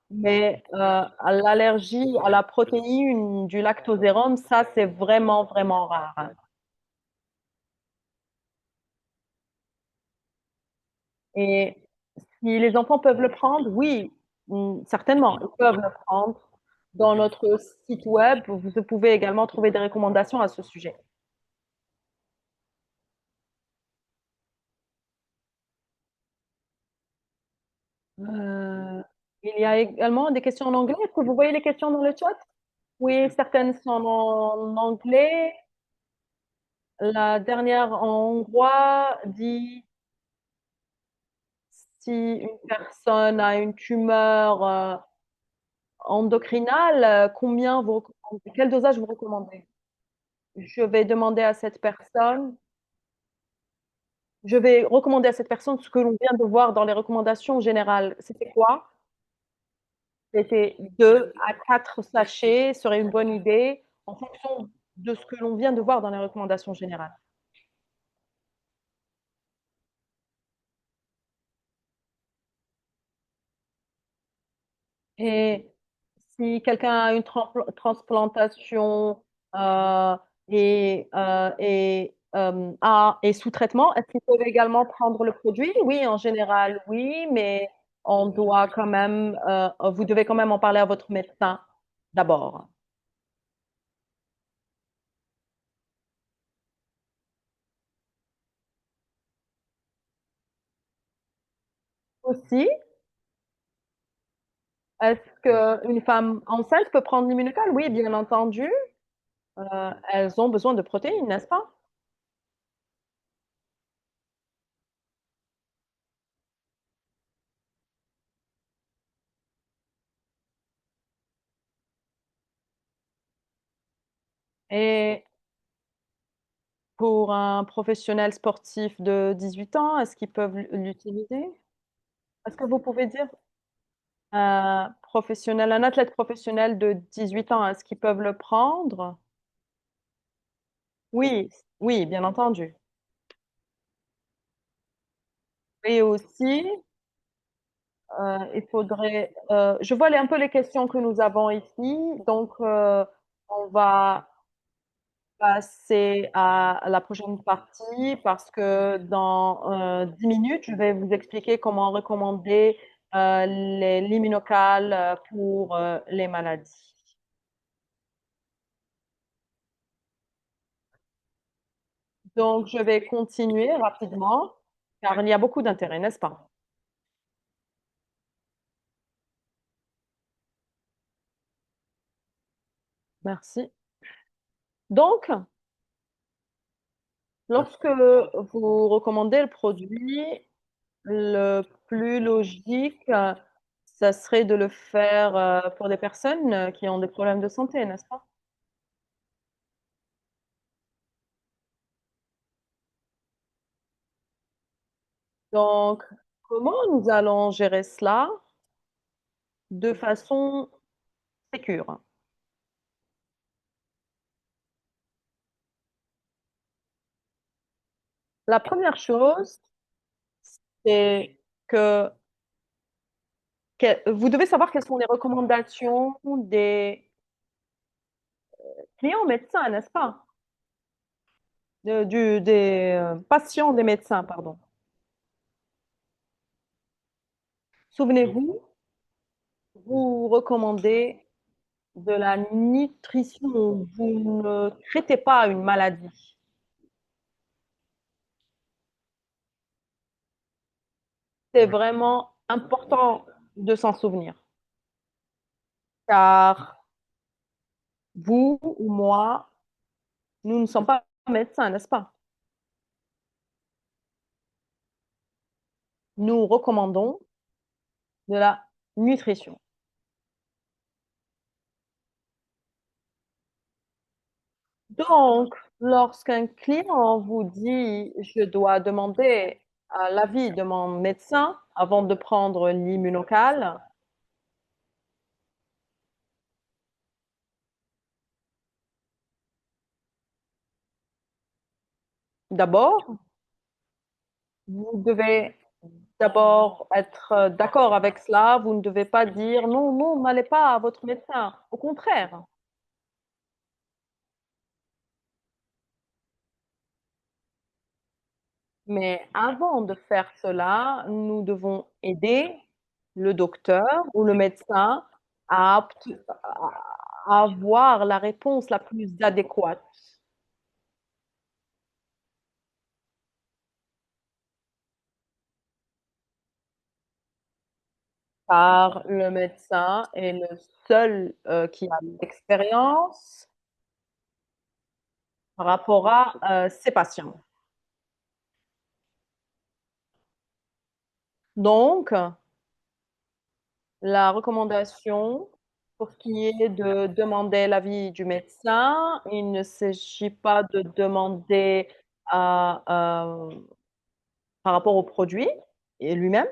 Mais l'allergie à la protéine du lactosérum, ça, c'est vraiment, vraiment rare. Et si les enfants peuvent le prendre, oui, certainement, ils peuvent le prendre. Dans notre site web, vous pouvez également trouver des recommandations à ce sujet. Euh, il y a également des questions en anglais. Est-ce que vous voyez les questions dans le chat? Oui, certaines sont en anglais. La dernière en hongrois dit si une personne a une tumeur endocrinale, combien vous recommandez? Quel dosage vous recommandez? Je vais demander à cette personne, je vais recommander à cette personne ce que l'on vient de voir dans les recommandations générales. C'était quoi? C'était 2 à 4 sachets serait une bonne idée en fonction de ce que l'on vient de voir dans les recommandations générales. Et si quelqu'un a une transplantation euh, est sous traitement, est-ce qu'ils peuvent également prendre le produit? Oui, en général, oui, mais on doit quand même, vous devez quand même en parler à votre médecin d'abord. Aussi, est-ce qu'une femme enceinte peut prendre l'immunocal? Oui, bien entendu. Elles ont besoin de protéines, n'est-ce pas? Et pour un professionnel sportif de 18 ans, est-ce qu'ils peuvent l'utiliser? Est-ce que vous pouvez dire un professionnel, un athlète professionnel de 18 ans, est-ce qu'ils peuvent le prendre? Oui, oui, bien entendu. Et aussi, il faudrait, je vois un peu les questions que nous avons ici, donc on va passer à la prochaine partie parce que dans 10 minutes, je vais vous expliquer comment recommander l'immunocal pour les maladies. Donc, je vais continuer rapidement car il y a beaucoup d'intérêt, n'est-ce pas? Merci. Donc, lorsque vous recommandez le produit, le plus logique, ça serait de le faire pour des personnes qui ont des problèmes de santé, n'est-ce pas? Donc, comment nous allons gérer cela de façon sécure? La première chose, c'est que, vous devez savoir quelles sont les recommandations des clients médecins, n'est-ce pas? Des patients des médecins, pardon. Souvenez-vous, vous recommandez de la nutrition, vous ne traitez pas une maladie. C'est vraiment important de s'en souvenir, car vous ou moi, nous ne sommes pas médecins, n'est-ce pas? Nous recommandons de la nutrition. Donc, lorsqu'un client vous dit, je dois demander l'avis de mon médecin avant de prendre l'immunocal, D'abord, vous devez d'abord être d'accord avec cela. Vous ne devez pas dire non, non, n'allez pas à votre médecin. Au contraire. Mais avant de faire cela, nous devons aider le docteur ou le médecin à, à avoir la réponse la plus adéquate. Car le médecin est le seul qui a l'expérience par rapport à ses patients. Donc, la recommandation, pour ce qui est de demander l'avis du médecin, il ne s'agit pas de demander à, par rapport au produit et lui-même.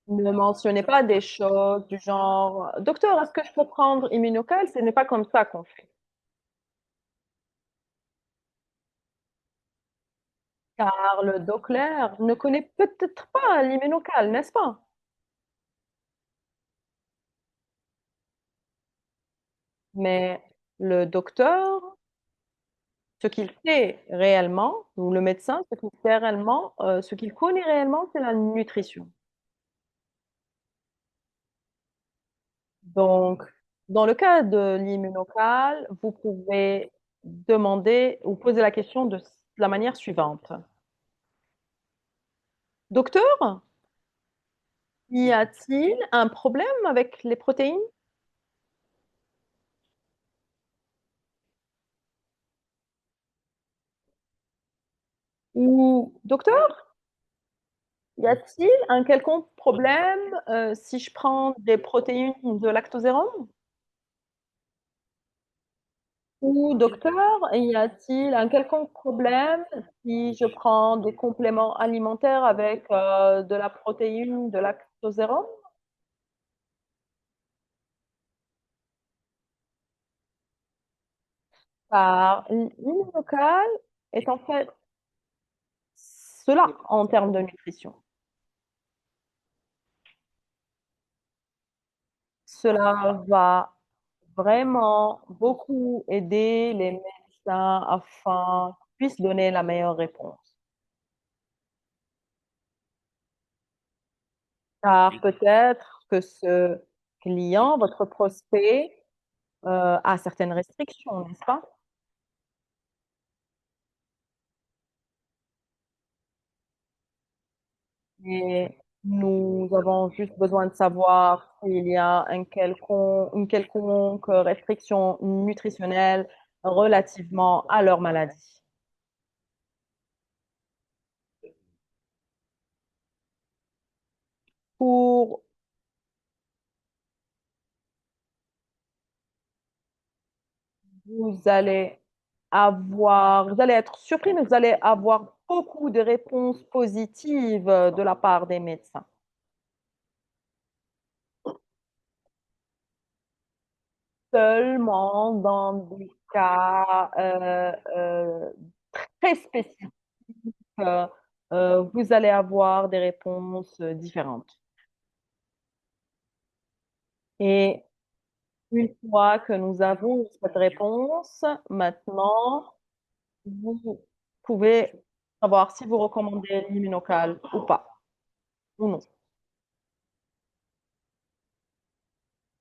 Ne mentionnez pas des choses du genre: «Docteur, est-ce que je peux prendre Immunocal?» Ce n'est pas comme ça qu'on fait. Car le docteur ne connaît peut-être pas l'Immunocal, n'est-ce pas? Mais le docteur, ce qu'il sait réellement, ou le médecin, ce qu'il sait réellement, ce qu'il connaît réellement, c'est la nutrition. Donc, dans le cas de l'Immunocal, vous pouvez demander ou poser la question de la manière suivante: «Docteur, y a-t-il un problème avec les protéines?» Ou «Docteur, y a-t-il un quelconque problème, si je prends des protéines de lactosérum?» Ou «Docteur, y a-t-il un quelconque problème si je prends des compléments alimentaires avec, de la protéine de lactosérum?» Car l'immunocal est en fait cela en termes de nutrition. Cela va vraiment beaucoup aider les médecins afin qu'ils puissent donner la meilleure réponse. Car peut-être que ce client, votre prospect, a certaines restrictions, n'est-ce pas? Et nous avons juste besoin de savoir s'il y a une quelconque restriction nutritionnelle relativement à leur maladie. Pour vous allez être surpris, mais vous allez avoir beaucoup de réponses positives, de la part des médecins. Seulement dans des cas, très spécifiques, heu vous allez avoir des réponses, différentes. Et une fois que nous avons cette réponse, maintenant, vous pouvez savoir si vous recommandez l'immunocal ou pas, ou non.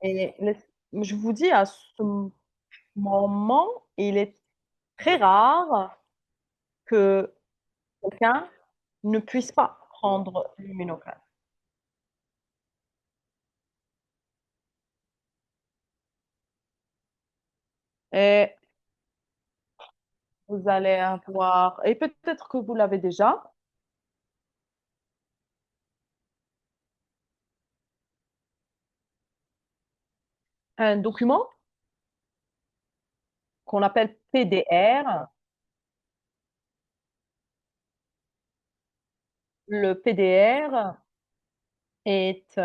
Et je vous dis à ce moment, il est très rare que quelqu'un ne puisse pas prendre l'immunocal. Et vous allez avoir, et peut-être que vous l'avez déjà, un document qu'on appelle PDR. Le PDR est,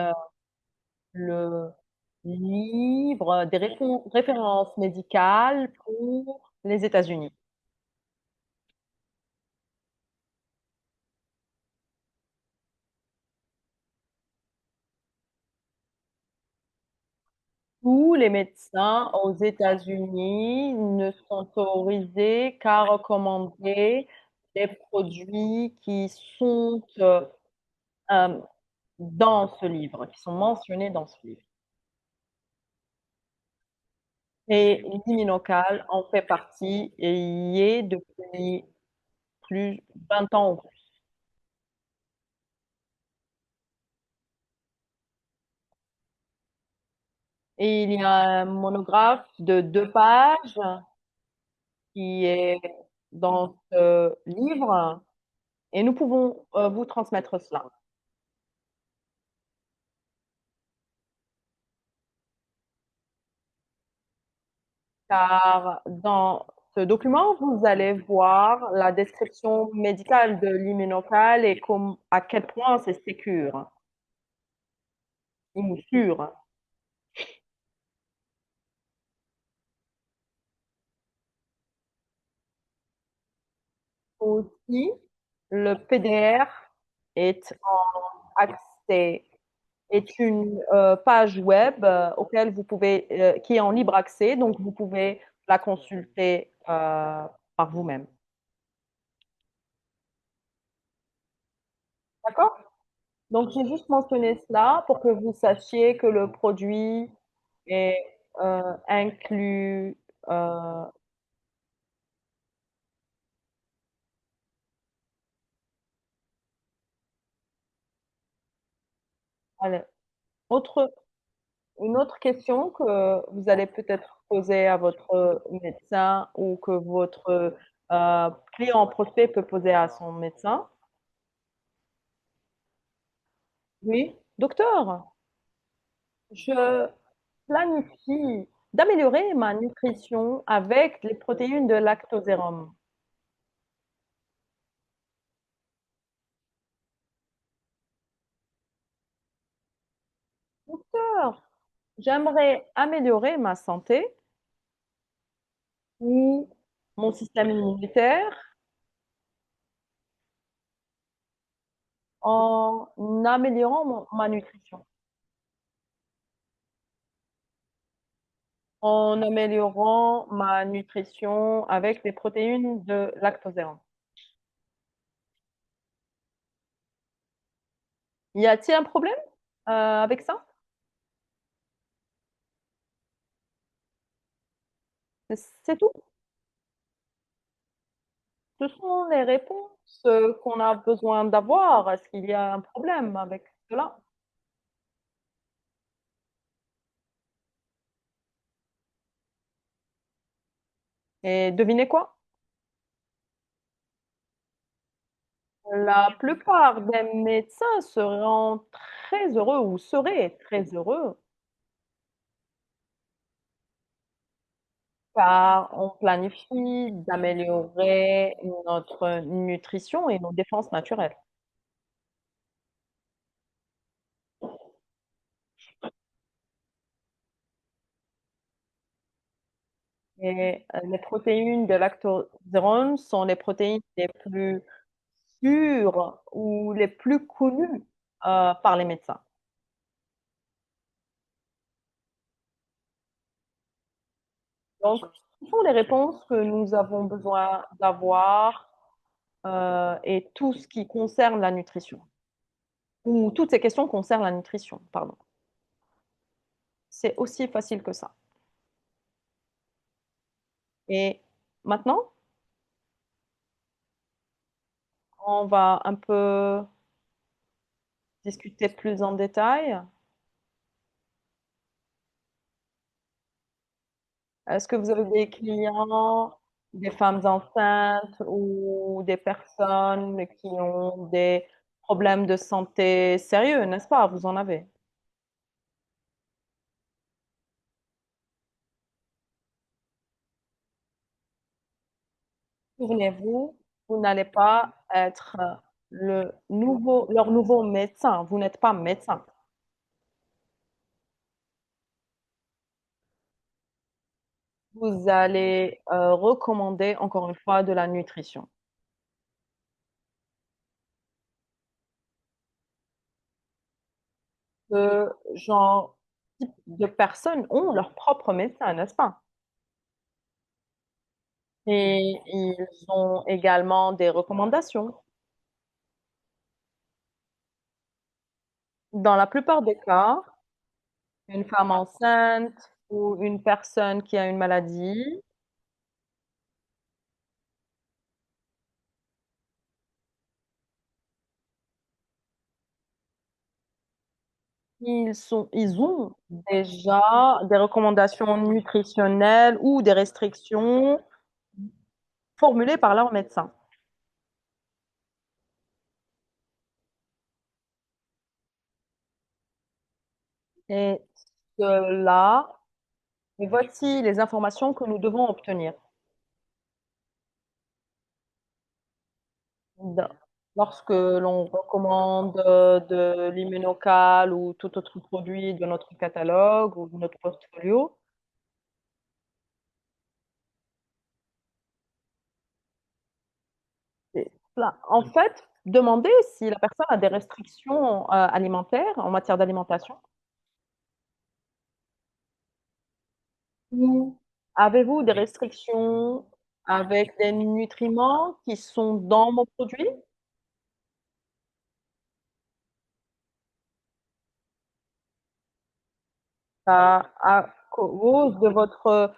le livre des références médicales pour les États-Unis. Tous les médecins aux États-Unis ne sont autorisés qu'à recommander des produits qui sont euh, dans ce livre, qui sont mentionnés dans ce livre. Et l'immunocal en fait partie et y est depuis plus 20 ans ou plus. Et il y a un monographe de 2 pages qui est dans ce livre et nous pouvons vous transmettre cela. Car dans ce document, vous allez voir la description médicale de l'immunocal et à quel point c'est sécure ou sûr. Aussi, le PDR est en accès, est une page web auquel vous pouvez, qui est en libre accès, donc vous pouvez la consulter par vous-même. D'accord? Donc, j'ai juste mentionné cela pour que vous sachiez que le produit est inclus. euh, allez. Autre, une autre question que vous allez peut-être poser à votre médecin ou que votre client prospect peut poser à son médecin. Oui, docteur, je planifie d'améliorer ma nutrition avec les protéines de lactosérum. Docteur, j'aimerais améliorer ma santé ou mon système immunitaire en améliorant ma nutrition, en améliorant ma nutrition avec des protéines de lactosérum. Y a-t-il un problème avec ça? C'est tout. Ce sont les réponses qu'on a besoin d'avoir. Est-ce qu'il y a un problème avec cela? Et devinez quoi? La plupart des médecins seront très heureux ou seraient très heureux car on planifie d'améliorer notre nutrition et nos défenses naturelles. Et les protéines de lactosérum sont les protéines les plus sûres ou les plus connues par les médecins. Donc, ce sont les réponses que nous avons besoin d'avoir et tout ce qui concerne la nutrition. Ou toutes ces questions concernent la nutrition, pardon. C'est aussi facile que ça. Et maintenant, on va un peu discuter plus en détail. Est-ce que vous avez des clients, des femmes enceintes ou des personnes qui ont des problèmes de santé sérieux, n'est-ce pas? Vous en avez. Souvenez-vous, vous n'allez pas être leur nouveau médecin. Vous n'êtes pas médecin. Vous allez recommander encore une fois de la nutrition. De genre types de personnes ont leur propre médecin, n'est-ce pas? Et ils ont également des recommandations. Dans la plupart des cas, une femme enceinte ou une personne qui a une maladie, ils ont déjà des recommandations nutritionnelles ou des restrictions formulées par leur médecin. Et cela et voici les informations que nous devons obtenir. D Lorsque l'on recommande, de l'immunocal ou tout autre produit de notre catalogue ou de notre portfolio, c'est cela. En fait, demandez si la personne a des restrictions, alimentaires, en matière d'alimentation. Ou avez-vous des restrictions avec des nutriments qui sont dans mon produit? À cause de votre,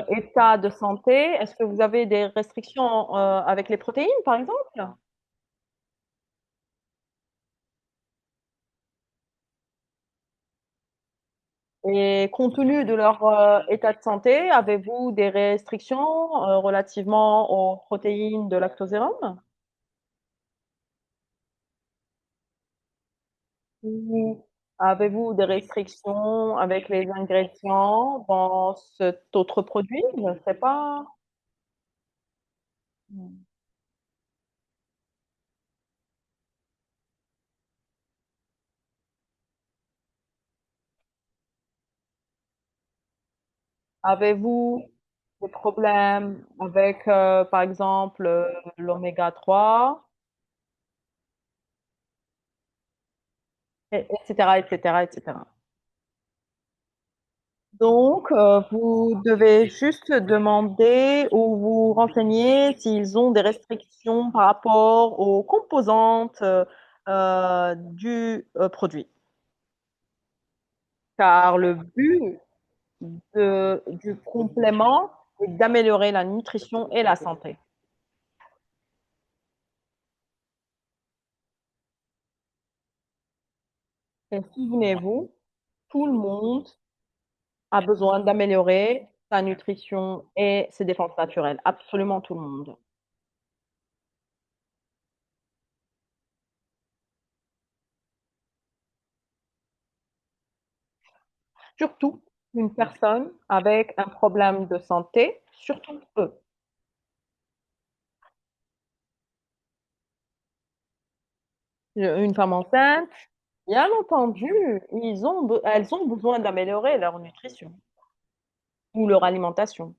état de santé, est-ce que vous avez des restrictions, avec les protéines, par exemple? Et compte tenu de leur, état de santé, avez-vous des restrictions, relativement aux protéines de lactosérum? Ou avez-vous des restrictions avec les ingrédients dans cet autre produit? Je ne sais pas. Mmh. Avez-vous des problèmes avec, par exemple, l'oméga 3 et cetera. Donc, vous devez juste demander ou vous renseigner s'ils ont des restrictions par rapport aux composantes, du, produit. Car le but du complément est d'améliorer la nutrition et la santé. Et souvenez-vous, tout le monde a besoin d'améliorer sa nutrition et ses défenses naturelles, absolument tout le monde. Surtout une personne avec un problème de santé, surtout eux. Une femme enceinte, bien entendu, elles ont besoin d'améliorer leur nutrition ou leur alimentation.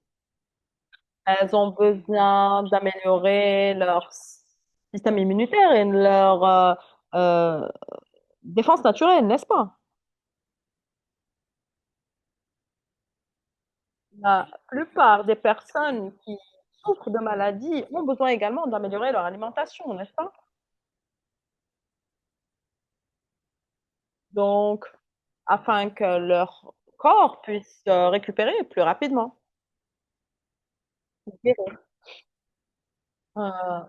Elles ont besoin d'améliorer leur système immunitaire et leur défense naturelle, n'est-ce pas? La plupart des personnes qui souffrent de maladies ont besoin également d'améliorer leur alimentation, n'est-ce pas? Donc, afin que leur corps puisse récupérer plus rapidement, guérir. Euh,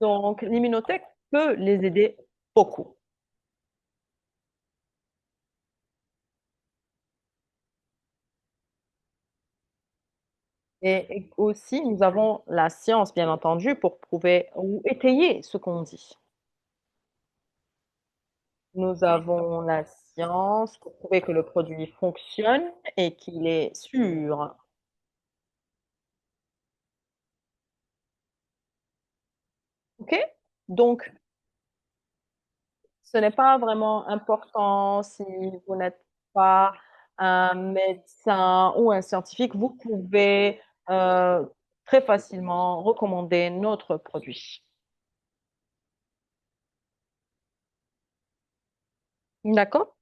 donc, l'immunotech peut les aider beaucoup. Et aussi, nous avons la science, bien entendu, pour prouver ou étayer ce qu'on dit. Nous avons la science pour prouver que le produit fonctionne et qu'il est sûr. OK? Donc, ce n'est pas vraiment important si vous n'êtes pas un médecin ou un scientifique, vous pouvez, très facilement recommander notre produit. D'accord?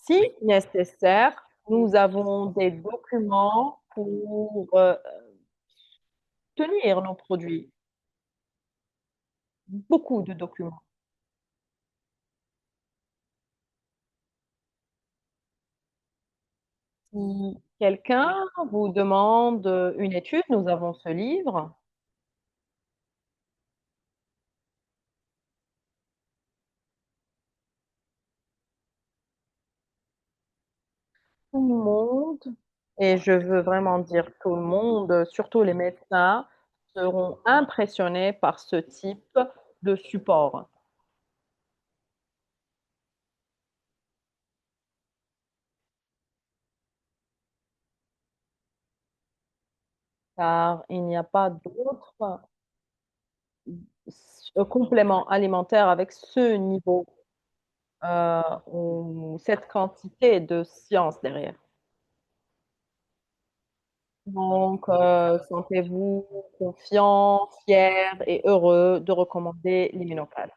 Si nécessaire, nous avons des documents pour tenir nos produits, beaucoup de documents. Si quelqu'un vous demande une étude, nous avons ce livre. Tout le monde, et je veux vraiment dire tout le monde, surtout les médecins, seront impressionnés par ce type de support, car il n'y a pas d'autre complément alimentaire avec ce niveau, ou cette quantité de science derrière. Donc, sentez-vous confiant, fier et heureux de recommander l'Immunocal.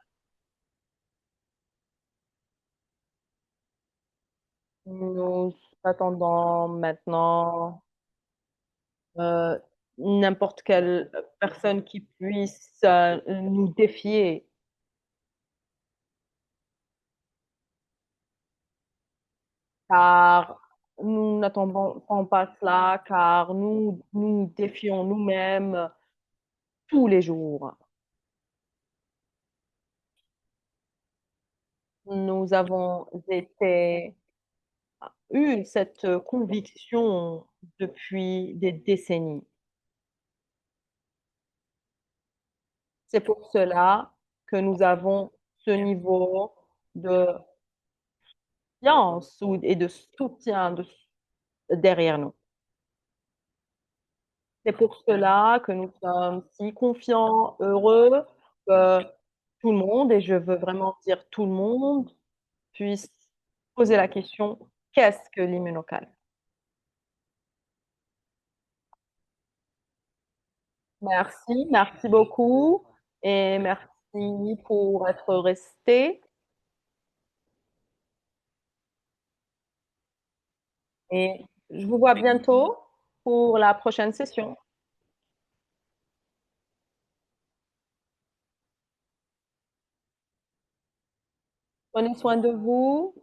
Nous attendons maintenant, heu, n'importe quelle personne qui puisse, nous défier, car nous n'attendons pas cela, car nous nous défions nous-mêmes tous les jours. Nous avons eu cette conviction depuis des décennies. C'est pour cela que nous avons ce niveau de science ou et de soutien derrière nous. C'est pour cela que nous sommes si confiants, heureux, que tout le monde, et je veux vraiment dire tout le monde, puisse poser la question: «Qu'est-ce que l'immunocal?» Merci, merci beaucoup et merci pour être restés, et je vous vois bientôt pour la prochaine session. Prenez soin de vous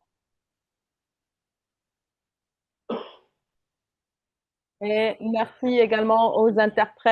et merci également aux interprètes.